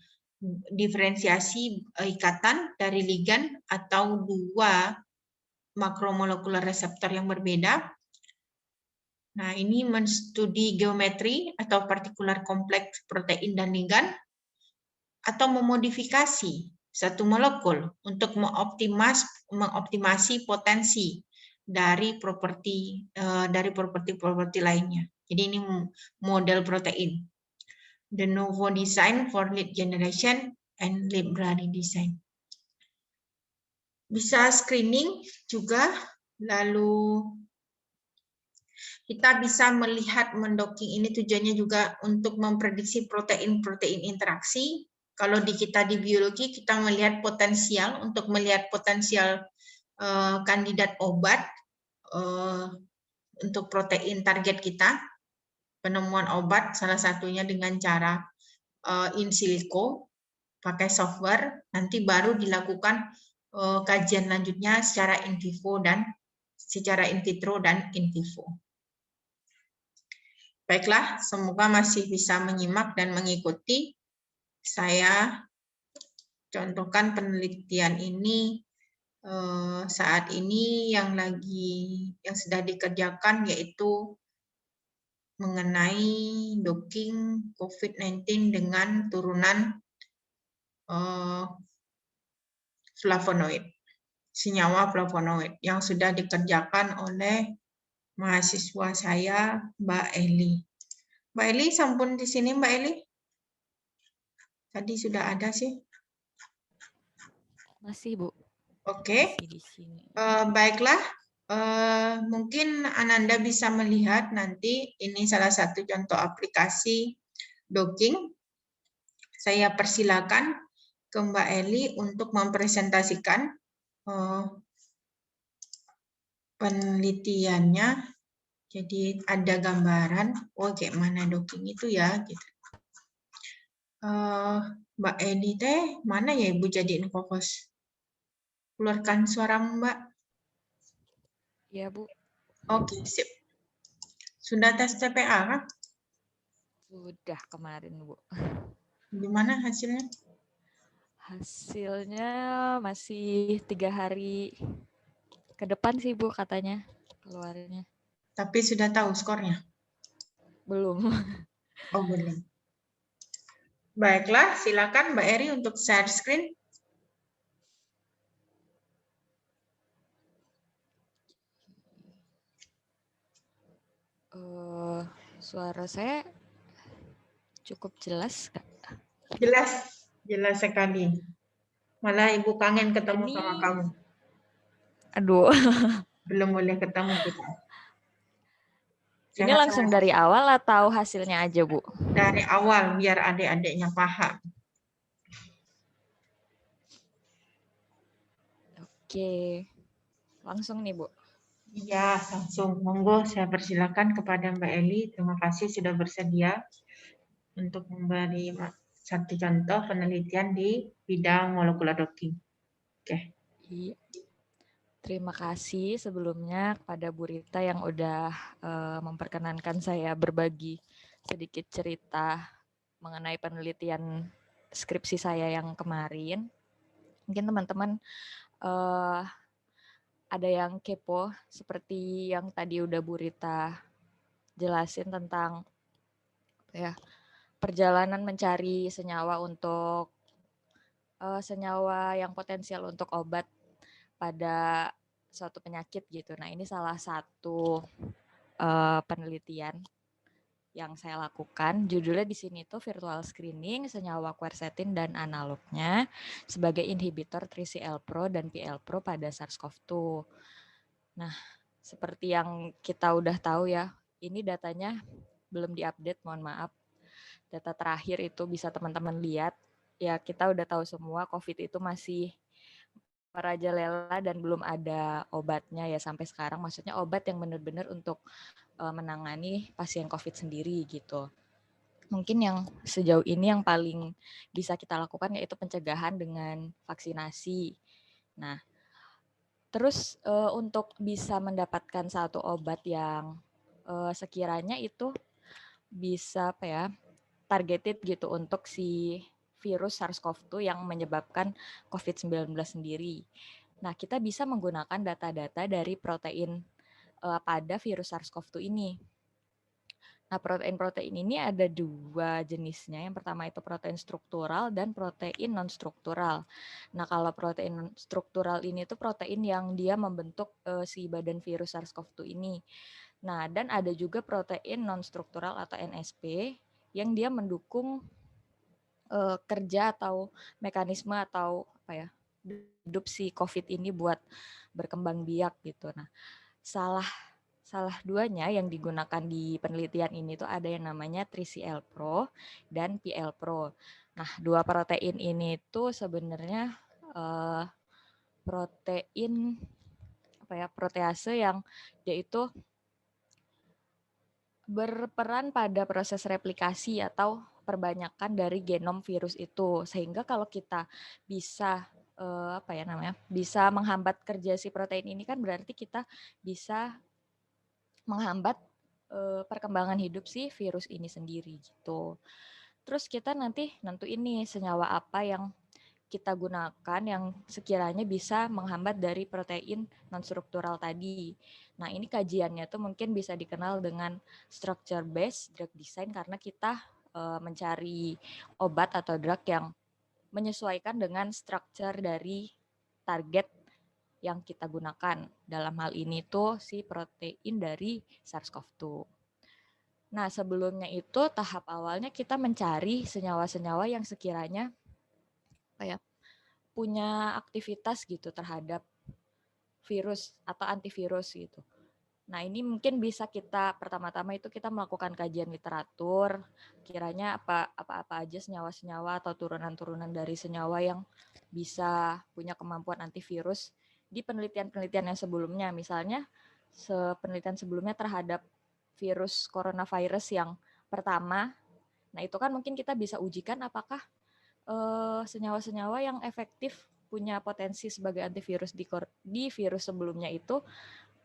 diferensiasi ikatan dari ligand atau dua makromolekular reseptor yang berbeda. Nah, ini menstudi geometri atau partikular kompleks protein dan ligand, atau memodifikasi satu molekul untuk mengoptimasi potensi dari properti lainnya. Jadi ini model protein. De novo design for lead generation and library design. Bisa screening juga, lalu kita bisa melihat mendocking ini tujuannya juga untuk memprediksi protein-protein interaksi. Kalau kita di biologi, kita melihat potensial kandidat obat untuk protein target kita. Penemuan obat salah satunya dengan cara in silico, pakai software, nanti baru dilakukan kajian lanjutnya secara in vivo dan secara in vitro dan in vivo. Baiklah, semoga masih bisa menyimak dan mengikuti. Saya contohkan penelitian ini saat ini yang sudah dikerjakan, yaitu mengenai docking COVID-19 dengan turunan flavonoid, senyawa flavonoid yang sudah dikerjakan oleh mahasiswa saya, Mbak Eli. Mbak Eli, sampun di sini Mbak Eli? Tadi sudah ada sih. Masih, Bu. Oke. Masih di sini. Baiklah. Mungkin Ananda bisa melihat nanti ini salah satu contoh aplikasi docking. Saya persilakan ke Mbak Eli untuk mempresentasikan penelitiannya. Jadi ada gambaran, kayak mana docking itu ya, gitu. Mbak Eli teh, mana ya Ibu jadiin co-host? Keluarkan suara Mbak. Iya, Bu. Oke, sip. Sudah tes TPA kan? Sudah kemarin, Bu. Gimana hasilnya? Hasilnya masih 3 hari ke depan sih, Bu, katanya keluarnya. Tapi sudah tahu skornya? Belum. Oh, belum. Baiklah, silakan Mbak Eri untuk share screen. Suara saya cukup jelas, Kak? Jelas sekali. Malah Ibu kangen ketemu sama kamu. Aduh. Belum boleh ketemu kita. Ini langsung dari awal atau hasilnya aja, Bu? Dari awal, biar adik-adiknya paham. Oke. Langsung nih, Bu. Iya, langsung. Monggo saya persilakan kepada Mbak Eli. Terima kasih sudah bersedia untuk memberi satu contoh penelitian di bidang molekular docking. Oke. Iya. Terima kasih sebelumnya kepada Bu Rita yang udah memperkenankan saya berbagi sedikit cerita mengenai penelitian skripsi saya yang kemarin. Mungkin teman-teman ada yang kepo seperti yang tadi udah Bu Rita jelasin tentang perjalanan mencari senyawa untuk senyawa yang potensial untuk obat pada suatu penyakit gitu. Nah, ini salah satu penelitian yang saya lakukan. Judulnya di sini tuh virtual screening senyawa quercetin dan analognya sebagai inhibitor 3CL-Pro dan PL-Pro pada SARS-CoV-2. Nah, seperti yang kita udah tahu ya, ini datanya belum diupdate, mohon maaf. Data terakhir itu bisa teman-teman lihat. Ya, kita udah tahu semua COVID itu masih merajalela dan belum ada obatnya ya sampai sekarang. Maksudnya obat yang benar-benar untuk menangani pasien COVID sendiri gitu. Mungkin yang sejauh ini yang paling bisa kita lakukan yaitu pencegahan dengan vaksinasi. Nah, terus untuk bisa mendapatkan satu obat yang sekiranya itu bisa apa ya, targeted gitu untuk si virus SARS-CoV-2 yang menyebabkan COVID-19 sendiri. Nah, kita bisa menggunakan data-data dari protein pada virus SARS-CoV-2 ini. Nah, protein-protein ini ada dua jenisnya. Yang pertama itu protein struktural dan protein non-struktural. Nah, kalau protein struktural ini tuh protein yang dia membentuk si badan virus SARS-CoV-2 ini. Nah, dan ada juga protein non-struktural atau NSP yang dia mendukung kerja atau mekanisme atau apa ya, hidup si COVID ini buat berkembang biak gitu. Nah, salah duanya yang digunakan di penelitian ini tuh ada yang namanya 3CL-Pro dan PL-Pro. Nah, dua protein ini tuh sebenarnya protein apa ya, protease yang yaitu berperan pada proses replikasi atau perbanyakan dari genom virus itu. Sehingga kalau kita bisa apa ya namanya, bisa menghambat kerja si protein ini kan berarti kita bisa menghambat perkembangan hidup si virus ini sendiri gitu. Terus kita nanti nentuin nih senyawa apa yang kita gunakan yang sekiranya bisa menghambat dari protein non-struktural tadi. Nah, ini kajiannya tuh mungkin bisa dikenal dengan structure based drug design karena kita mencari obat atau drug yang menyesuaikan dengan structure dari target yang kita gunakan. Dalam hal ini tuh si protein dari SARS-CoV-2. Nah, sebelumnya itu tahap awalnya kita mencari senyawa-senyawa yang sekiranya apa ya, punya aktivitas gitu terhadap virus atau antivirus gitu. Nah, ini mungkin bisa kita pertama-tama itu kita melakukan kajian literatur, kiranya apa aja senyawa-senyawa atau turunan-turunan dari senyawa yang bisa punya kemampuan antivirus di penelitian-penelitian yang sebelumnya. Misalnya, penelitian sebelumnya terhadap virus coronavirus yang pertama, nah itu kan mungkin kita bisa ujikan apakah senyawa-senyawa yang efektif punya potensi sebagai antivirus di virus sebelumnya itu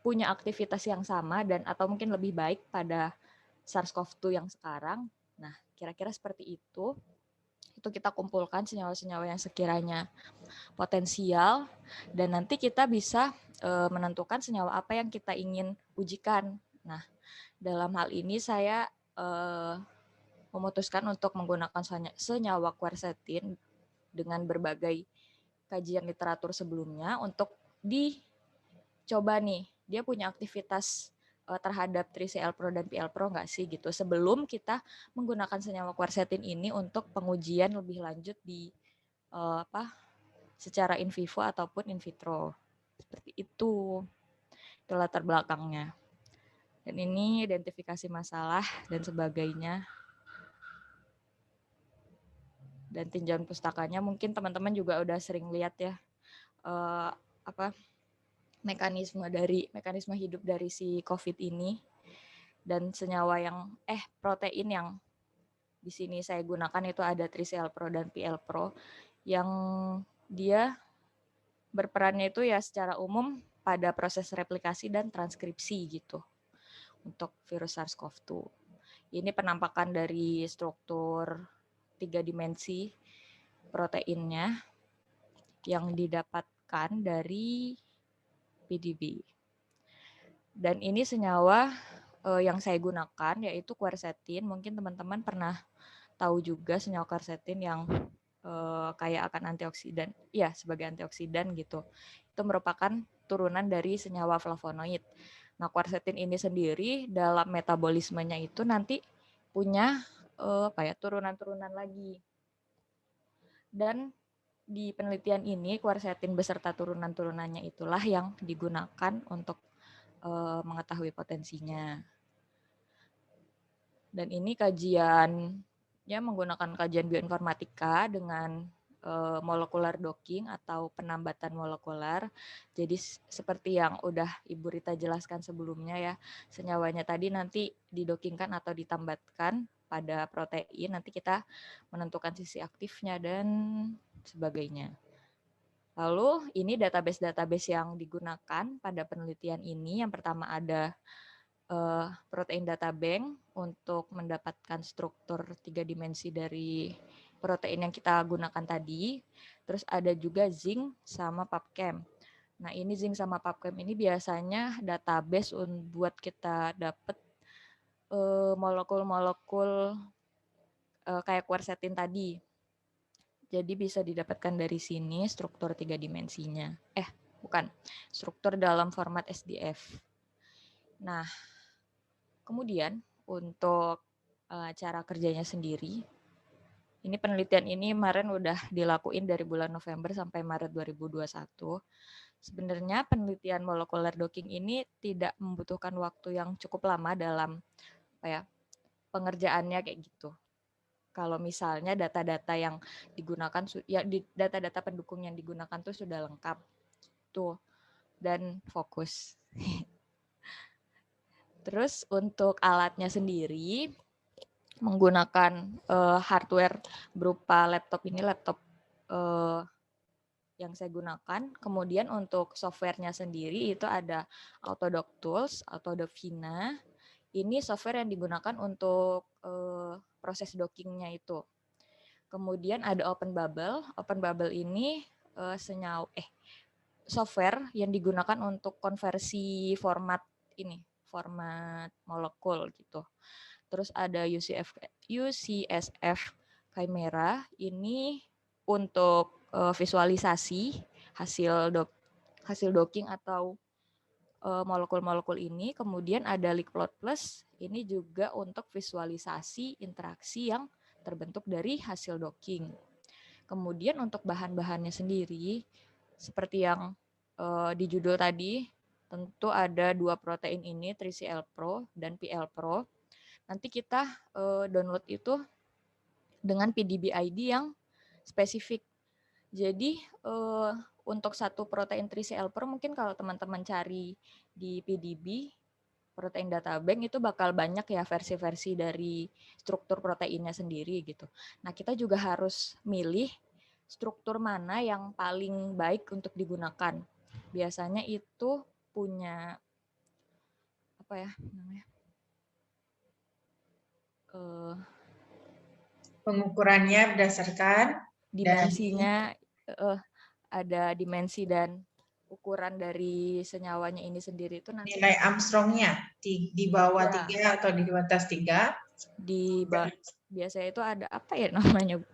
punya aktivitas yang sama dan atau mungkin lebih baik pada SARS-CoV-2 yang sekarang. Nah, kira-kira seperti itu. Itu kita kumpulkan senyawa-senyawa yang sekiranya potensial dan nanti kita bisa menentukan senyawa apa yang kita ingin ujikan. Nah, dalam hal ini saya memutuskan untuk menggunakan senyawa quercetin dengan berbagai kajian literatur sebelumnya untuk dicoba nih, dia punya aktivitas terhadap 3CL-Pro dan PL-Pro nggak sih gitu sebelum kita menggunakan senyawa quercetin ini untuk pengujian lebih lanjut di secara in vivo ataupun in vitro. Seperti itu latar belakangnya. Dan ini identifikasi masalah dan sebagainya. Dan tinjauan pustakanya mungkin teman-teman juga udah sering lihat ya mekanisme hidup dari si COVID ini dan senyawa yang protein yang di sini saya gunakan itu ada 3CL-Pro dan PL-Pro yang dia berperannya itu ya secara umum pada proses replikasi dan transkripsi gitu untuk virus SARS-CoV-2. Ini penampakan dari struktur 3 dimensi proteinnya yang didapatkan dari PDB. Dan ini senyawa yang saya gunakan yaitu quercetin. Mungkin teman-teman pernah tahu juga senyawa quercetin yang kaya akan antioksidan, ya sebagai antioksidan gitu. Itu merupakan turunan dari senyawa flavonoid. Nah, quercetin ini sendiri dalam metabolismenya itu nanti punya turunan-turunan lagi. Dan di penelitian ini quercetin beserta turunan-turunannya itulah yang digunakan untuk mengetahui potensinya. Dan ini kajiannya menggunakan kajian bioinformatika dengan molekular docking atau penambatan molekular. Jadi seperti yang udah Ibu Rita jelaskan sebelumnya ya, senyawanya tadi nanti didockingkan atau ditambatkan pada protein, nanti kita menentukan sisi aktifnya dan sebagainya. Lalu ini database-database yang digunakan pada penelitian ini, yang pertama ada protein data bank untuk mendapatkan struktur 3 dimensi dari protein yang kita gunakan tadi. Terus ada juga zinc sama PubChem. Nah, ini zinc sama PubChem ini biasanya database buat kita dapat molekul-molekul kayak quercetin tadi. Jadi bisa didapatkan dari sini struktur 3 dimensinya. Bukan, struktur dalam format SDF. Nah, kemudian untuk cara kerjanya sendiri, ini penelitian ini kemarin udah dilakuin dari bulan November sampai Maret 2021. Sebenarnya penelitian molecular docking ini tidak membutuhkan waktu yang cukup lama dalam pengerjaannya kayak gitu. Kalau misalnya data-data yang digunakan, ya data-data pendukung yang digunakan tuh sudah lengkap tuh dan fokus. Terus untuk alatnya sendiri menggunakan hardware berupa laptop ini, laptop yang saya gunakan. Kemudian untuk softwarenya sendiri itu ada Autodoc Tools, Autodoc Vina. Ini software yang digunakan untuk proses dockingnya itu. Kemudian ada OpenBubble. OpenBubble ini software yang digunakan untuk konversi format ini, format molekul gitu. Terus ada UCSF Chimera, ini untuk visualisasi hasil docking atau molekul-molekul ini. Kemudian ada Liquidplot Plus, ini juga untuk visualisasi interaksi yang terbentuk dari hasil docking. Kemudian untuk bahan-bahannya sendiri, seperti yang di judul tadi, tentu ada 2 protein ini, 3CL Pro dan PL Pro. Nanti kita download itu dengan PDB ID yang spesifik. Jadi untuk satu protein 3CL Pro mungkin kalau teman-teman cari di PDB, protein data bank itu bakal banyak ya versi-versi dari struktur proteinnya sendiri gitu. Nah, kita juga harus milih struktur mana yang paling baik untuk digunakan. Biasanya itu punya pengukurannya berdasarkan dimensinya, ada dimensi dan ukuran dari senyawanya ini sendiri itu nanti nilai Armstrongnya di bawah 3 atau di atas 3. Biasanya itu ada apa ya namanya?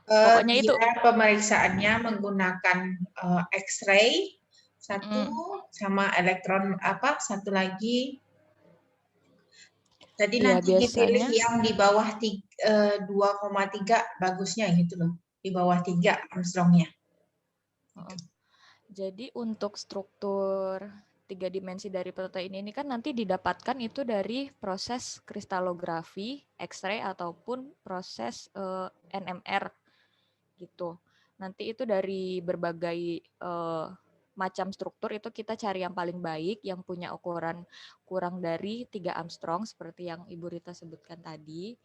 Pokoknya itu pemeriksaannya menggunakan X-ray satu sama elektron satu lagi. Jadi nanti dipilih yang di bawah 2,3 bagusnya gitu loh, di bawah 3 Armstrongnya. Jadi untuk struktur 3 dimensi dari protein ini kan nanti didapatkan itu dari proses kristalografi, X-ray ataupun proses NMR gitu. Nanti itu dari berbagai macam struktur itu kita cari yang paling baik, yang punya ukuran kurang dari 3 Armstrong seperti yang Ibu Rita sebutkan tadi.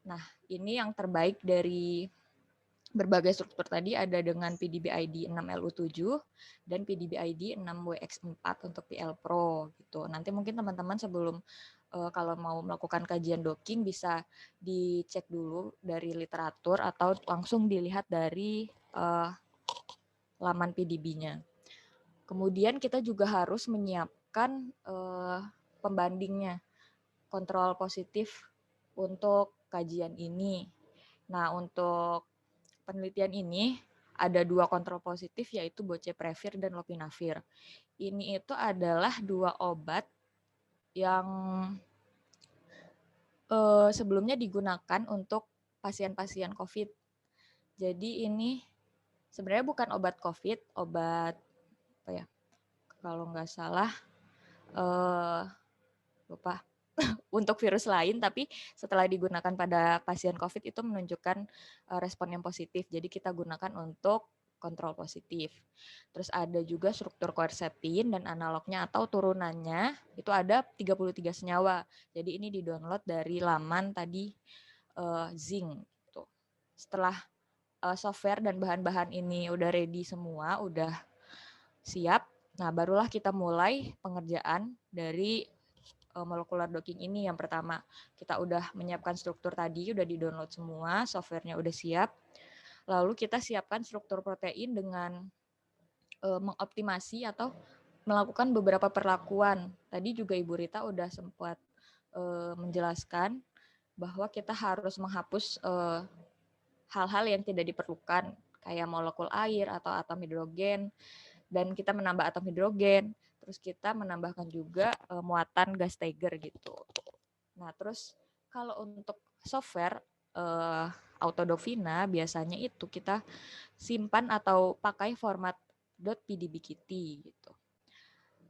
Nah, ini yang terbaik dari berbagai struktur tadi ada dengan PDB ID 6LU7 dan PDB ID 6WX4 untuk PL Pro gitu. Nanti mungkin teman-teman sebelum kalau mau melakukan kajian docking bisa dicek dulu dari literatur atau langsung dilihat dari laman PDB-nya. Kemudian kita juga harus menyiapkan pembandingnya, kontrol positif untuk kajian ini. Nah, untuk penelitian ini ada 2 kontrol positif, yaitu boceprevir dan lopinavir. Ini itu adalah 2 obat yang sebelumnya digunakan untuk pasien-pasien COVID. Jadi ini sebenarnya bukan obat COVID, obat apa ya? Kalau nggak salah lupa untuk virus lain, tapi setelah digunakan pada pasien COVID itu menunjukkan respon yang positif. Jadi kita gunakan untuk kontrol positif. Terus ada juga struktur quercetin dan analognya atau turunannya itu ada 33 senyawa. Jadi ini di-download dari laman tadi Zinc. Gitu. Setelah software dan bahan-bahan ini udah ready semua, udah siap, nah barulah kita mulai pengerjaan dari molecular docking ini. Yang pertama, kita udah menyiapkan struktur tadi, udah di-download semua, softwarenya udah siap. Lalu kita siapkan struktur protein dengan mengoptimasi atau melakukan beberapa perlakuan. Tadi juga Ibu Rita udah sempat menjelaskan bahwa kita harus menghapus hal-hal yang tidak diperlukan, kayak molekul air atau atom hidrogen, dan kita menambah atom hidrogen. Terus kita menambahkan juga muatan gas Tiger gitu. Nah, terus kalau untuk software Autodofina biasanya itu kita simpan atau pakai format .pdbkit gitu.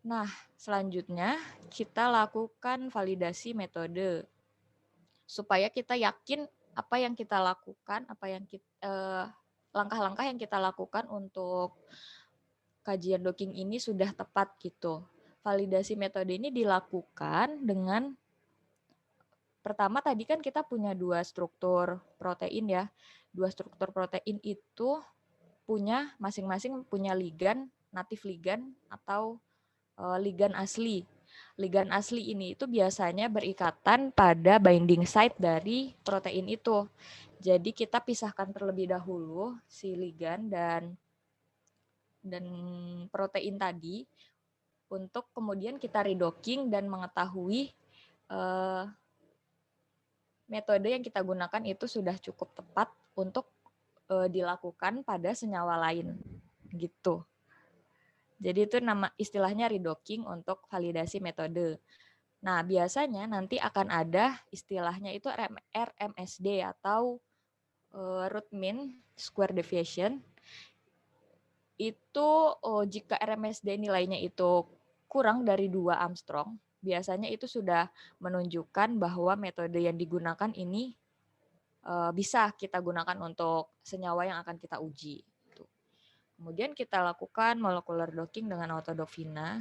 Nah, selanjutnya kita lakukan validasi metode supaya kita yakin apa yang kita lakukan, apa yang langkah-langkah yang kita lakukan untuk kajian docking ini sudah tepat gitu. Validasi metode ini dilakukan dengan pertama tadi kan kita punya 2 struktur protein ya. 2 struktur protein itu punya masing-masing punya ligan, natif ligan atau ligan asli. Ligan asli ini itu biasanya berikatan pada binding site dari protein itu. Jadi kita pisahkan terlebih dahulu si ligan dan protein tadi untuk kemudian kita redocking dan mengetahui metode yang kita gunakan itu sudah cukup tepat untuk dilakukan pada senyawa lain gitu. Jadi itu nama istilahnya redocking untuk validasi metode. Nah, biasanya nanti akan ada istilahnya itu RMSD atau root mean square deviation. Itu jika RMSD nilainya itu kurang dari 2 Armstrong, biasanya itu sudah menunjukkan bahwa metode yang digunakan ini bisa kita gunakan untuk senyawa yang akan kita uji. Kemudian kita lakukan molecular docking dengan Autodofina.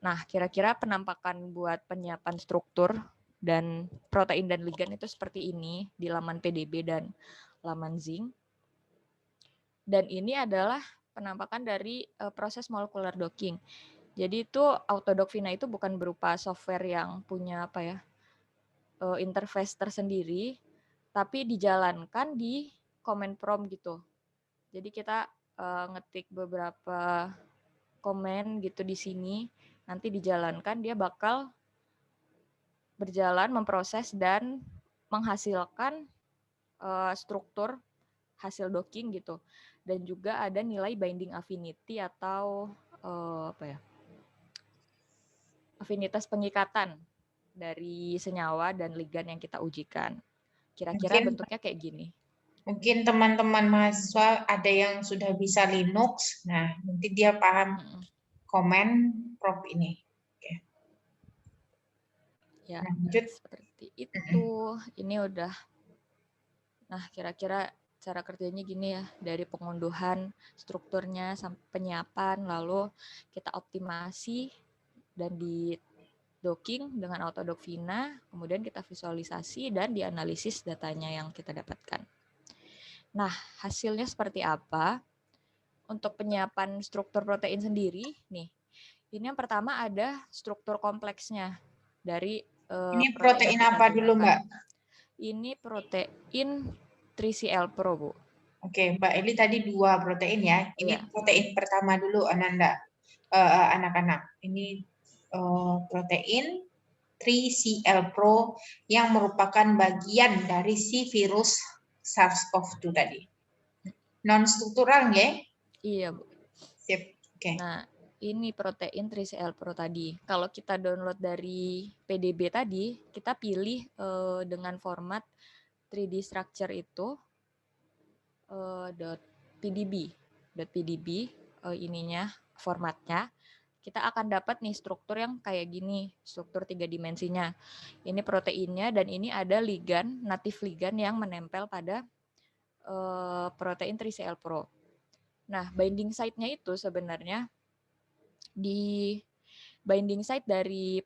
Nah, kira-kira penampakan buat penyiapan struktur dan protein dan ligan itu seperti ini di laman PDB dan laman Zinc. Dan ini adalah penampakan dari proses molecular docking. Jadi itu Autodofina itu bukan berupa software yang punya apa ya interface tersendiri, tapi dijalankan di command prompt gitu. Jadi kita ngetik beberapa komen gitu di sini, nanti dijalankan dia bakal berjalan memproses dan menghasilkan struktur hasil docking gitu. Dan juga ada nilai binding affinity atau afinitas pengikatan dari senyawa dan ligan yang kita ujikan. Kira-kira bentuknya kayak gini. Mungkin teman-teman mahasiswa ada yang sudah bisa Linux, nah nanti dia paham komen prompt ini. Oke. Ya, Nah, lanjut. seperti itu. Ini udah. Nah, kira-kira cara kerjanya gini ya, dari pengunduhan strukturnya sampai penyiapan, lalu kita optimasi dan di docking dengan Autodofina, kemudian kita visualisasi dan dianalisis datanya yang kita dapatkan. Nah, hasilnya seperti apa? Untuk penyiapan struktur protein sendiri, nih, ini yang pertama ada struktur kompleksnya dari ini protein apa dulu, Mbak? Ini protein 3CL Pro, Bu. Oke, Mbak Eli tadi 2 protein ya. Ini protein pertama dulu, Ananda, anak-anak. Ini protein 3CL-Pro yang merupakan bagian dari si virus SARS-CoV-2 tadi. Non-struktural ya? Iya, Bu. Sip. Oke. Nah, ini protein 3CL-Pro tadi. Kalau kita download dari PDB tadi, kita pilih dengan format 3D structure itu .pdb ininya formatnya. Kita akan dapat nih struktur yang kayak gini, struktur 3 dimensinya. Ini proteinnya dan ini ada ligan, native ligan yang menempel pada protein 3CL-Pro. Nah, binding site-nya itu sebenarnya di binding site dari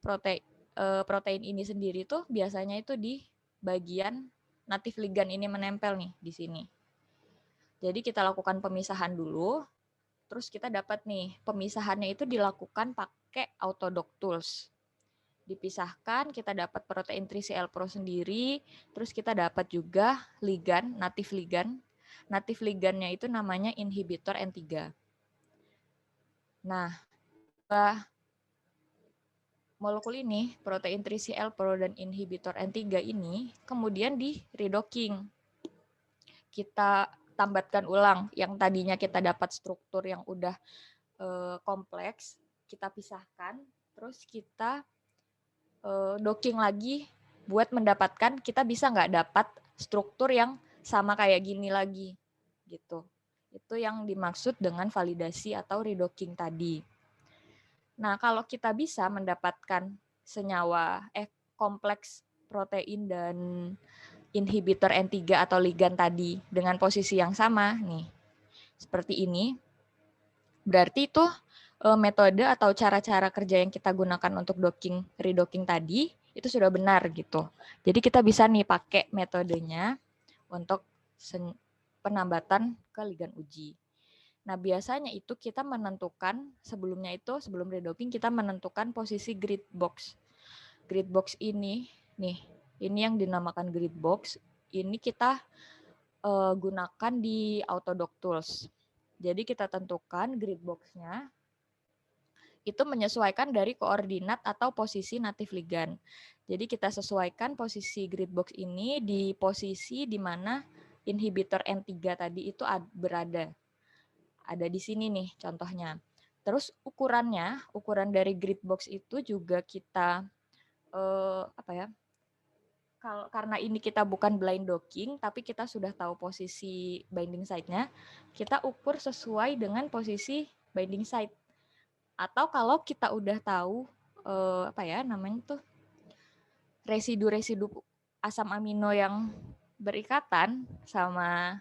protein ini sendiri tuh biasanya itu di bagian native ligan ini menempel nih di sini. Jadi kita lakukan pemisahan dulu, terus kita dapat nih pemisahannya itu dilakukan pakai Autodoc Tools. Dipisahkan, kita dapat protein 3CL-Pro sendiri, terus kita dapat juga ligan, native ligan. Native ligannya itu namanya inhibitor N3. Nah, molekul ini, protein 3CL-Pro dan inhibitor N3 ini, kemudian di redocking. Kita tambatkan ulang yang tadinya kita dapat struktur yang udah kompleks, kita pisahkan, terus kita docking lagi buat mendapatkan kita bisa nggak dapat struktur yang sama kayak gini lagi, gitu. Itu yang dimaksud dengan validasi atau redocking tadi. Nah, kalau kita bisa mendapatkan senyawa kompleks protein dan inhibitor N3 atau ligan tadi dengan posisi yang sama nih. Seperti ini. Berarti itu metode atau cara-cara kerja yang kita gunakan untuk docking, redocking tadi itu sudah benar gitu. Jadi kita bisa nih pakai metodenya untuk penambatan ke ligan uji. Nah, biasanya itu kita menentukan sebelum redocking kita menentukan posisi grid box. Grid box ini nih, ini yang dinamakan grid box. Ini kita gunakan di Autodoc Tools. Jadi kita tentukan grid box-nya itu menyesuaikan dari koordinat atau posisi native ligan. Jadi kita sesuaikan posisi grid box ini di posisi di mana inhibitor N3 tadi itu berada. Ada di sini nih contohnya. Terus ukuran dari grid box itu juga kita karena ini kita bukan blind docking, tapi kita sudah tahu posisi binding site-nya, kita ukur sesuai dengan posisi binding site. Atau kalau kita udah tahu residu-residu asam amino yang berikatan sama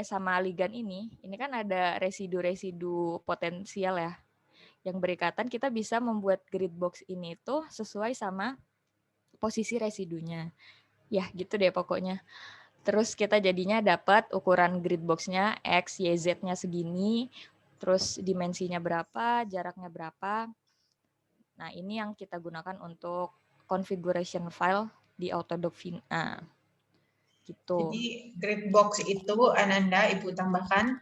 sama ligan ini kan ada residu-residu potensial ya yang berikatan. Kita bisa membuat grid box ini tuh sesuai sama posisi residunya. Ya, gitu deh pokoknya. Terus kita jadinya dapat ukuran grid box-nya X, Y, Z-nya segini, terus dimensinya berapa, jaraknya berapa. Nah, ini yang kita gunakan untuk configuration file di Autodoc Vina. Gitu. Jadi grid box itu, Ananda, Ibu tambahkan,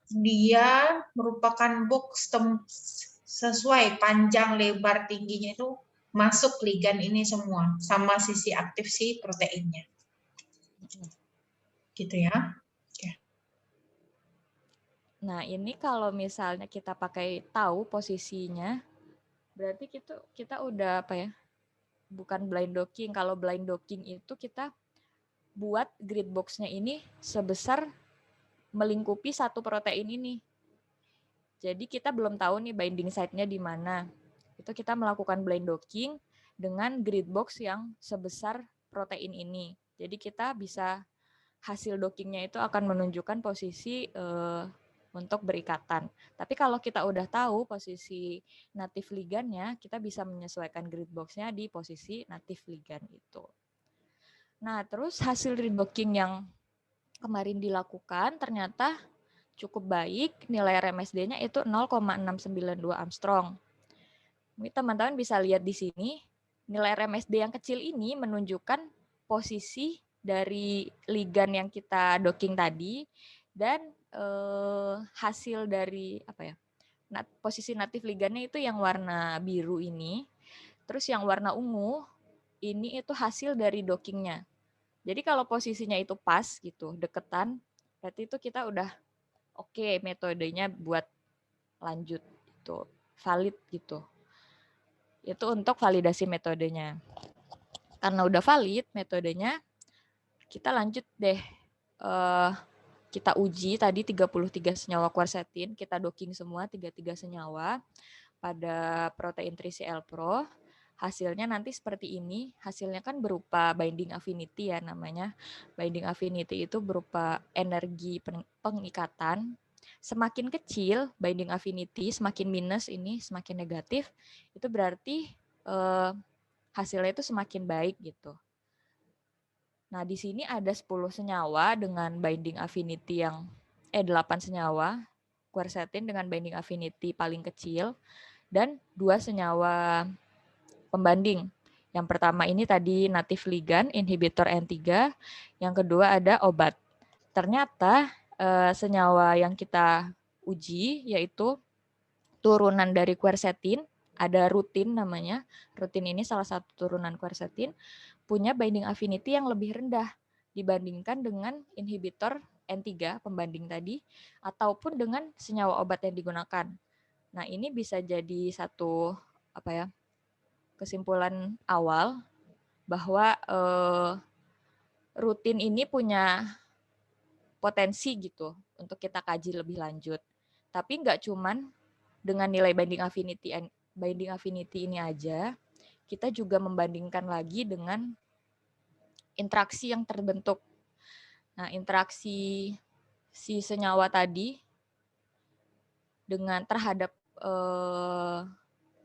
dia merupakan box sesuai panjang, lebar, tingginya itu masuk ligan ini semua, sama sisi aktif si proteinnya. Gitu ya. Oke. Nah, ini kalau misalnya kita pakai tahu posisinya, berarti kita udah bukan blind docking. Kalau blind docking itu kita buat grid box-nya ini sebesar melingkupi satu protein ini. Jadi kita belum tahu nih binding site-nya di mana. Itu kita melakukan blind docking dengan grid box yang sebesar protein ini. Jadi kita bisa hasil dockingnya itu akan menunjukkan posisi untuk berikatan. Tapi kalau kita udah tahu posisi native ligannya, kita bisa menyesuaikan grid box-nya di posisi native ligan itu. Nah, terus hasil redocking yang kemarin dilakukan ternyata cukup baik, nilai RMSD-nya itu 0,692 Armstrong. Mungkin teman-teman bisa lihat di sini, nilai RMSD yang kecil ini menunjukkan posisi dari ligan yang kita docking tadi dan hasil dari posisi native ligannya itu yang warna biru ini. Terus yang warna ungu, ini itu hasil dari dockingnya. Jadi kalau posisinya itu pas gitu, deketan, berarti itu kita udah oke, metodenya buat lanjut, itu valid gitu. Itu untuk validasi metodenya. Karena udah valid metodenya, kita lanjut deh. Kita uji tadi 33 senyawa quercetin, kita docking semua 33 senyawa pada protein 3CL Pro. Hasilnya nanti seperti ini. Hasilnya kan berupa binding affinity ya namanya. Binding affinity itu berupa energi pengikatan. Semakin kecil binding affinity, semakin minus ini, semakin negatif, itu berarti hasilnya itu semakin baik gitu. Nah, di sini ada 10 senyawa dengan binding affinity yang 8 senyawa quercetin dengan binding affinity paling kecil dan 2 senyawa pembanding. Yang pertama ini tadi native ligand inhibitor N3, yang kedua ada obat. Ternyata senyawa yang kita uji yaitu turunan dari quercetin, ada rutin namanya. Rutin ini salah satu turunan quercetin, punya binding affinity yang lebih rendah dibandingkan dengan inhibitor N3 pembanding tadi ataupun dengan senyawa obat yang digunakan. Nah, ini bisa jadi satu kesimpulan awal bahwa rutin ini punya potensi gitu untuk kita kaji lebih lanjut. Tapi nggak cuman dengan nilai binding affinity ini aja, kita juga membandingkan lagi dengan interaksi yang terbentuk. Nah, interaksi si senyawa tadi dengan terhadap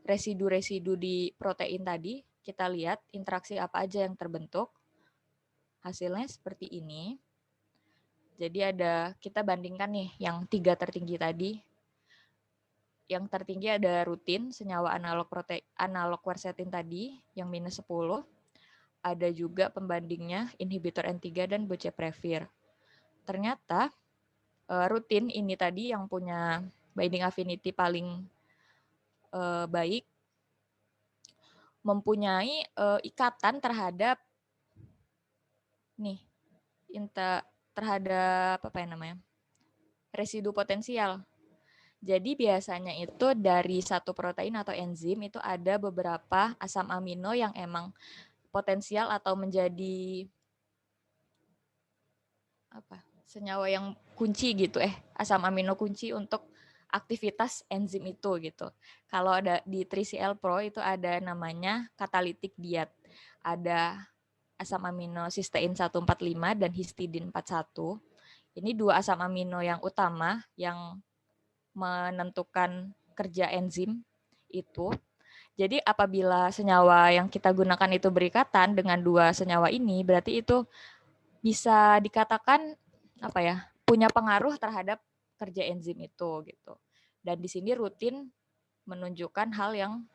residu-residu di protein tadi, kita lihat interaksi apa aja yang terbentuk. Hasilnya seperti ini. Jadi kita bandingkan nih yang 3 tertinggi tadi. Yang tertinggi ada rutin, senyawa analog quercetin tadi, yang minus 10. Ada juga pembandingnya inhibitor N3 dan boceprevir. Ternyata rutin ini tadi yang punya binding affinity paling baik, mempunyai ikatan terhadap residu potensial. Jadi biasanya itu dari satu protein atau enzim itu ada beberapa asam amino yang emang potensial atau menjadi senyawa yang kunci gitu, asam amino kunci untuk aktivitas enzim itu gitu. Kalau ada di 3CL Pro itu ada namanya catalytic diet. Ada asam amino cysteine 145 dan histidine 41. Ini 2 asam amino yang utama yang menentukan kerja enzim itu. Jadi apabila senyawa yang kita gunakan itu berikatan dengan 2 senyawa ini, berarti itu bisa dikatakan punya pengaruh terhadap kerja enzim itu gitu. Dan di sini rutin menunjukkan hal yang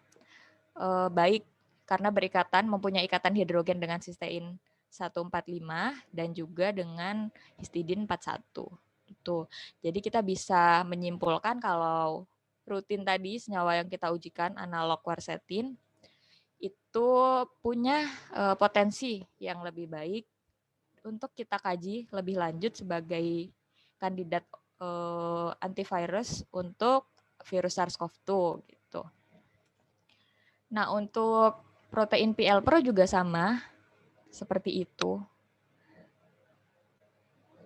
baik karena mempunyai ikatan hidrogen dengan cysteine 145 dan juga dengan histidine 41. Itu. Jadi kita bisa menyimpulkan kalau rutin tadi senyawa yang kita ujikan analog quercetin itu punya potensi yang lebih baik untuk kita kaji lebih lanjut sebagai kandidat antivirus untuk virus SARS-CoV-2 gitu. Nah, untuk protein PL Pro juga sama seperti itu.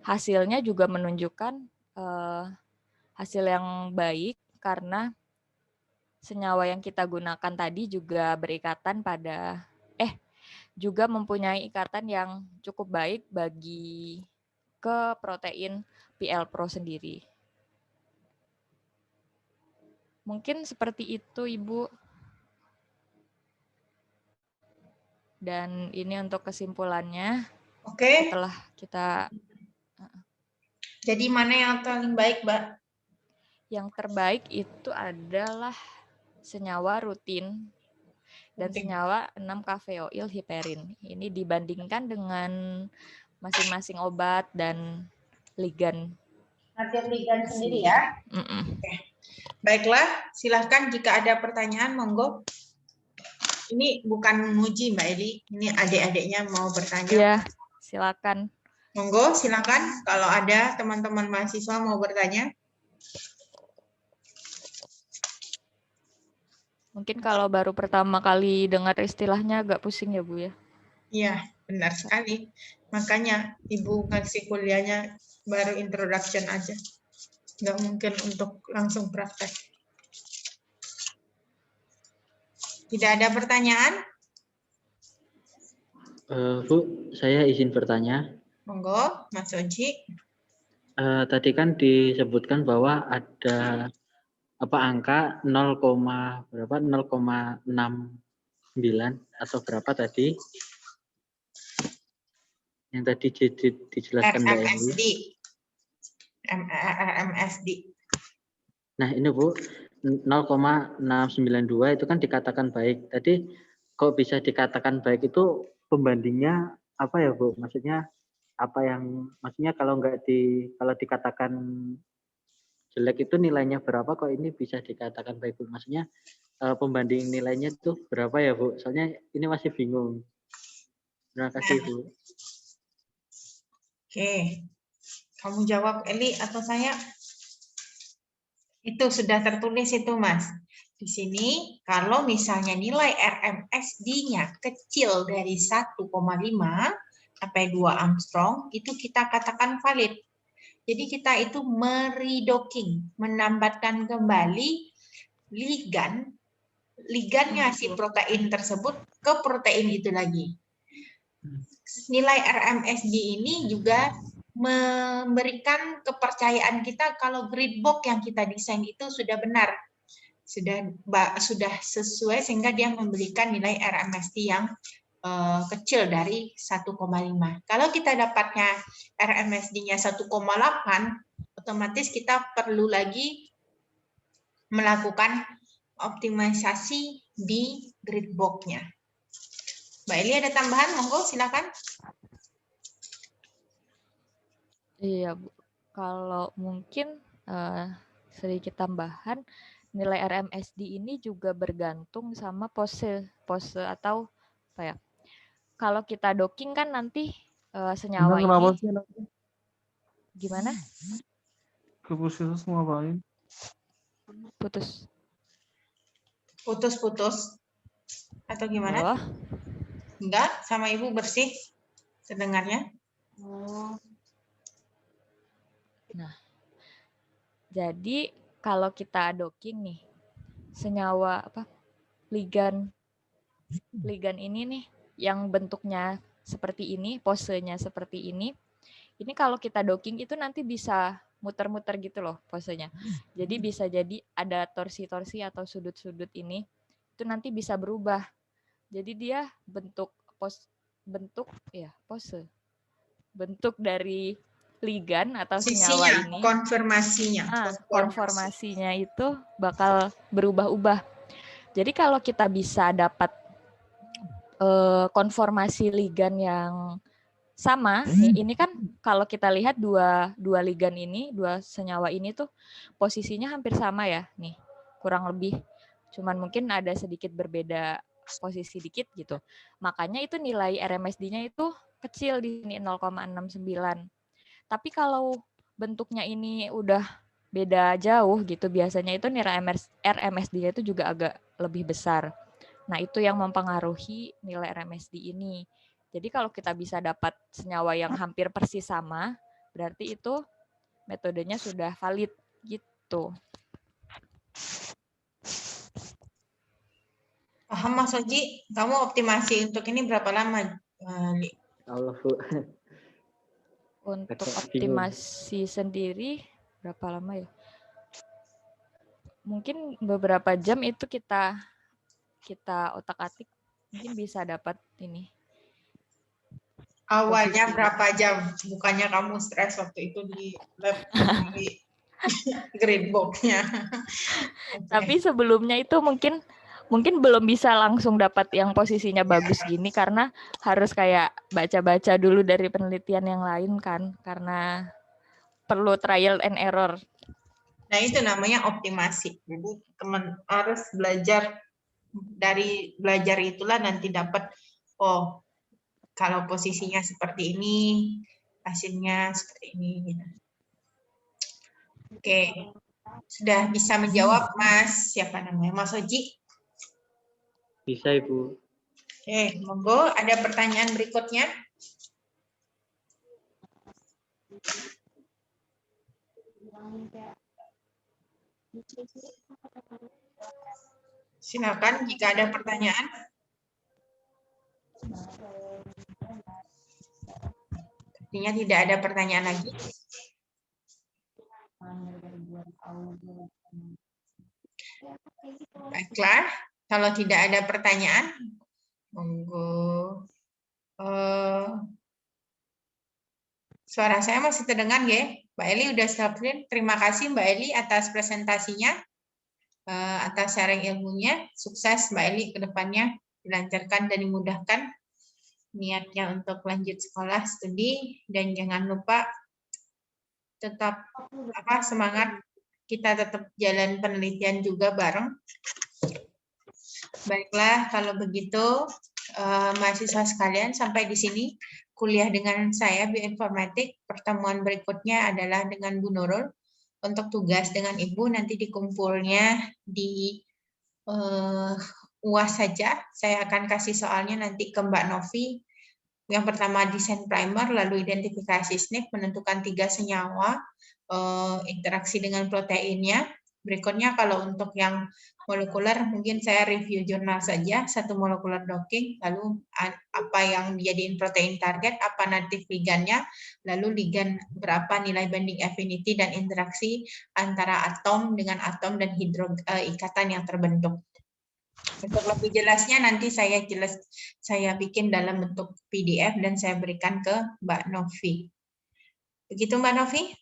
Hasilnya juga menunjukkan hasil yang baik karena senyawa yang kita gunakan tadi juga berikatan juga mempunyai ikatan yang cukup baik bagi ke protein PL Pro sendiri. Mungkin seperti itu, Ibu. Dan ini untuk kesimpulannya. Oke. Setelah kita Jadi mana yang paling baik, Mbak? Yang terbaik itu adalah senyawa rutin dan senyawa 6-caveoyl heparin. Ini dibandingkan dengan masing-masing obat dan ligand. Native ligand sendiri ya? Oke. Baiklah, silahkan jika ada pertanyaan, monggo. Ini bukan menguji Mbak Eli, ini adik-adiknya mau bertanya. Iya, silakan. Monggo, silakan kalau ada teman-teman mahasiswa mau bertanya. Mungkin kalau baru pertama kali dengar istilahnya agak pusing ya Bu ya. Iya, benar sekali. Makanya Ibu ngasih kuliahnya baru introduction aja. Nggak mungkin untuk langsung praktek. Tidak ada pertanyaan? Bu, saya izin bertanya. Monggo, Mas Oji. Tadi kan disebutkan bahwa ada angka 0,69 atau berapa tadi? Yang tadi dijelaskan Mbak Eli. RMSD. RMSD. Nah, ini Bu, 0,692 itu kan dikatakan baik. Tadi kok bisa dikatakan baik itu pembandingnya apa ya, Bu? Maksudnya kalau dikatakan jelek itu nilainya berapa, kok ini bisa dikatakan baik, Bu? Maksudnya pembanding nilainya itu berapa ya, Bu? Soalnya ini masih bingung. Terima kasih, Bu. Oke. Kamu jawab Eli atau saya? Itu sudah tertulis itu, Mas. Di sini kalau misalnya nilai RMSD-nya kecil dari 1,5 sampai 2 Armstrong, itu kita katakan valid. Jadi kita itu meridocking, menambahkan kembali ligannya si protein tersebut ke protein itu lagi. Nilai RMSD ini juga memberikan kepercayaan kita kalau grid box yang kita desain itu sudah benar, sudah sesuai sehingga dia memberikan nilai RMSD yang kecil dari 1,5. Kalau kita dapatnya RMSD-nya 1,8, otomatis kita perlu lagi melakukan optimalisasi di grid box-nya. Mbak Eli ada tambahan? Monggo silakan. Iya, Bu. Kalau mungkin sedikit tambahan, nilai RMSD ini juga bergantung sama pose atau apa ya? Kalau kita docking kan nanti senyawa Kenapa ini sih nanti gimana? ke puskesmas ngapain? Putus. Putus-putus atau gimana? Oh, Enggak, sama Ibu bersih terdengarnya. nah, jadi kalau kita docking nih, senyawa ligan ini nih yang bentuknya seperti ini, posenya seperti ini kalau kita docking itu nanti bisa muter-muter gitu loh posenya. Jadi bisa jadi ada torsi-torsi atau sudut-sudut ini itu nanti bisa berubah. Jadi dia pose bentuk dari ligan atau senyawa ini. Konformasinya itu bakal berubah-ubah. Jadi kalau kita bisa dapat konformasi ligan yang sama, ini kan kalau kita lihat dua ligan ini, dua senyawa ini tuh posisinya hampir sama ya, nih kurang lebih. Cuman mungkin ada sedikit berbeda posisi dikit gitu. Makanya itu nilai RMSD-nya itu kecil di sini 0,69. Tapi kalau bentuknya ini udah beda jauh gitu, biasanya itu nilai RMSD-nya itu juga agak lebih besar. Nah, itu yang mempengaruhi nilai RMSD ini. Jadi kalau kita bisa dapat senyawa yang hampir persis sama, berarti itu metodenya sudah valid gitu. Paham Mas Oji? Kamu optimasi untuk ini berapa lama? Allah, Bu. Untuk optimasi sendiri berapa lama ya? Mungkin beberapa jam itu kita otak-atik mungkin bisa dapat ini. Awalnya berapa jam? Bukannya kamu stres waktu itu di lab di grid box-nya. Tapi sebelumnya itu mungkin belum bisa langsung dapat yang posisinya bagus gini karena harus kayak baca-baca dulu dari penelitian yang lain kan, karena perlu trial and error. Nah, itu namanya optimasi. Jadi teman harus belajar Dari belajar itulah nanti dapat, oh kalau posisinya seperti ini, hasilnya seperti ini. Gitu. Oke, sudah bisa menjawab Mas, siapa namanya? Mas Oji? Bisa Ibu. Oke, monggo ada pertanyaan berikutnya. Silakan jika ada pertanyaan. Artinya tidak ada pertanyaan lagi. Baiklah, kalau tidak ada pertanyaan, monggo. Suara saya masih terdengar ya? Mbak Eli udah stop-in. Terima kasih Mbak Eli atas presentasinya, atas sharing ilmunya. Sukses Mbak Eli ke depannya, dilancarkan dan dimudahkan niatnya untuk lanjut sekolah studi, dan jangan lupa tetap semangat, kita tetap jalan penelitian juga bareng. Baiklah, kalau begitu mahasiswa sekalian, sampai di sini kuliah dengan saya bioinformatik. Pertemuan berikutnya adalah dengan Bu Nurul. Untuk tugas dengan Ibu nanti dikumpulnya di UAS saja. Saya akan kasih soalnya nanti ke Mbak Novi. Yang pertama desain primer, lalu identifikasi SNP, menentukan 3 senyawa, interaksi dengan proteinnya. Berikutnya kalau untuk yang molekuler mungkin saya review jurnal saja, 1 molekuler docking, lalu apa yang dijadiin protein target, apa natif ligannya, lalu ligan berapa nilai binding affinity dan interaksi antara atom dengan atom dan ikatan yang terbentuk. Untuk lebih jelasnya nanti saya bikin dalam bentuk PDF dan saya berikan ke Mbak Novi. Begitu Mbak Novi?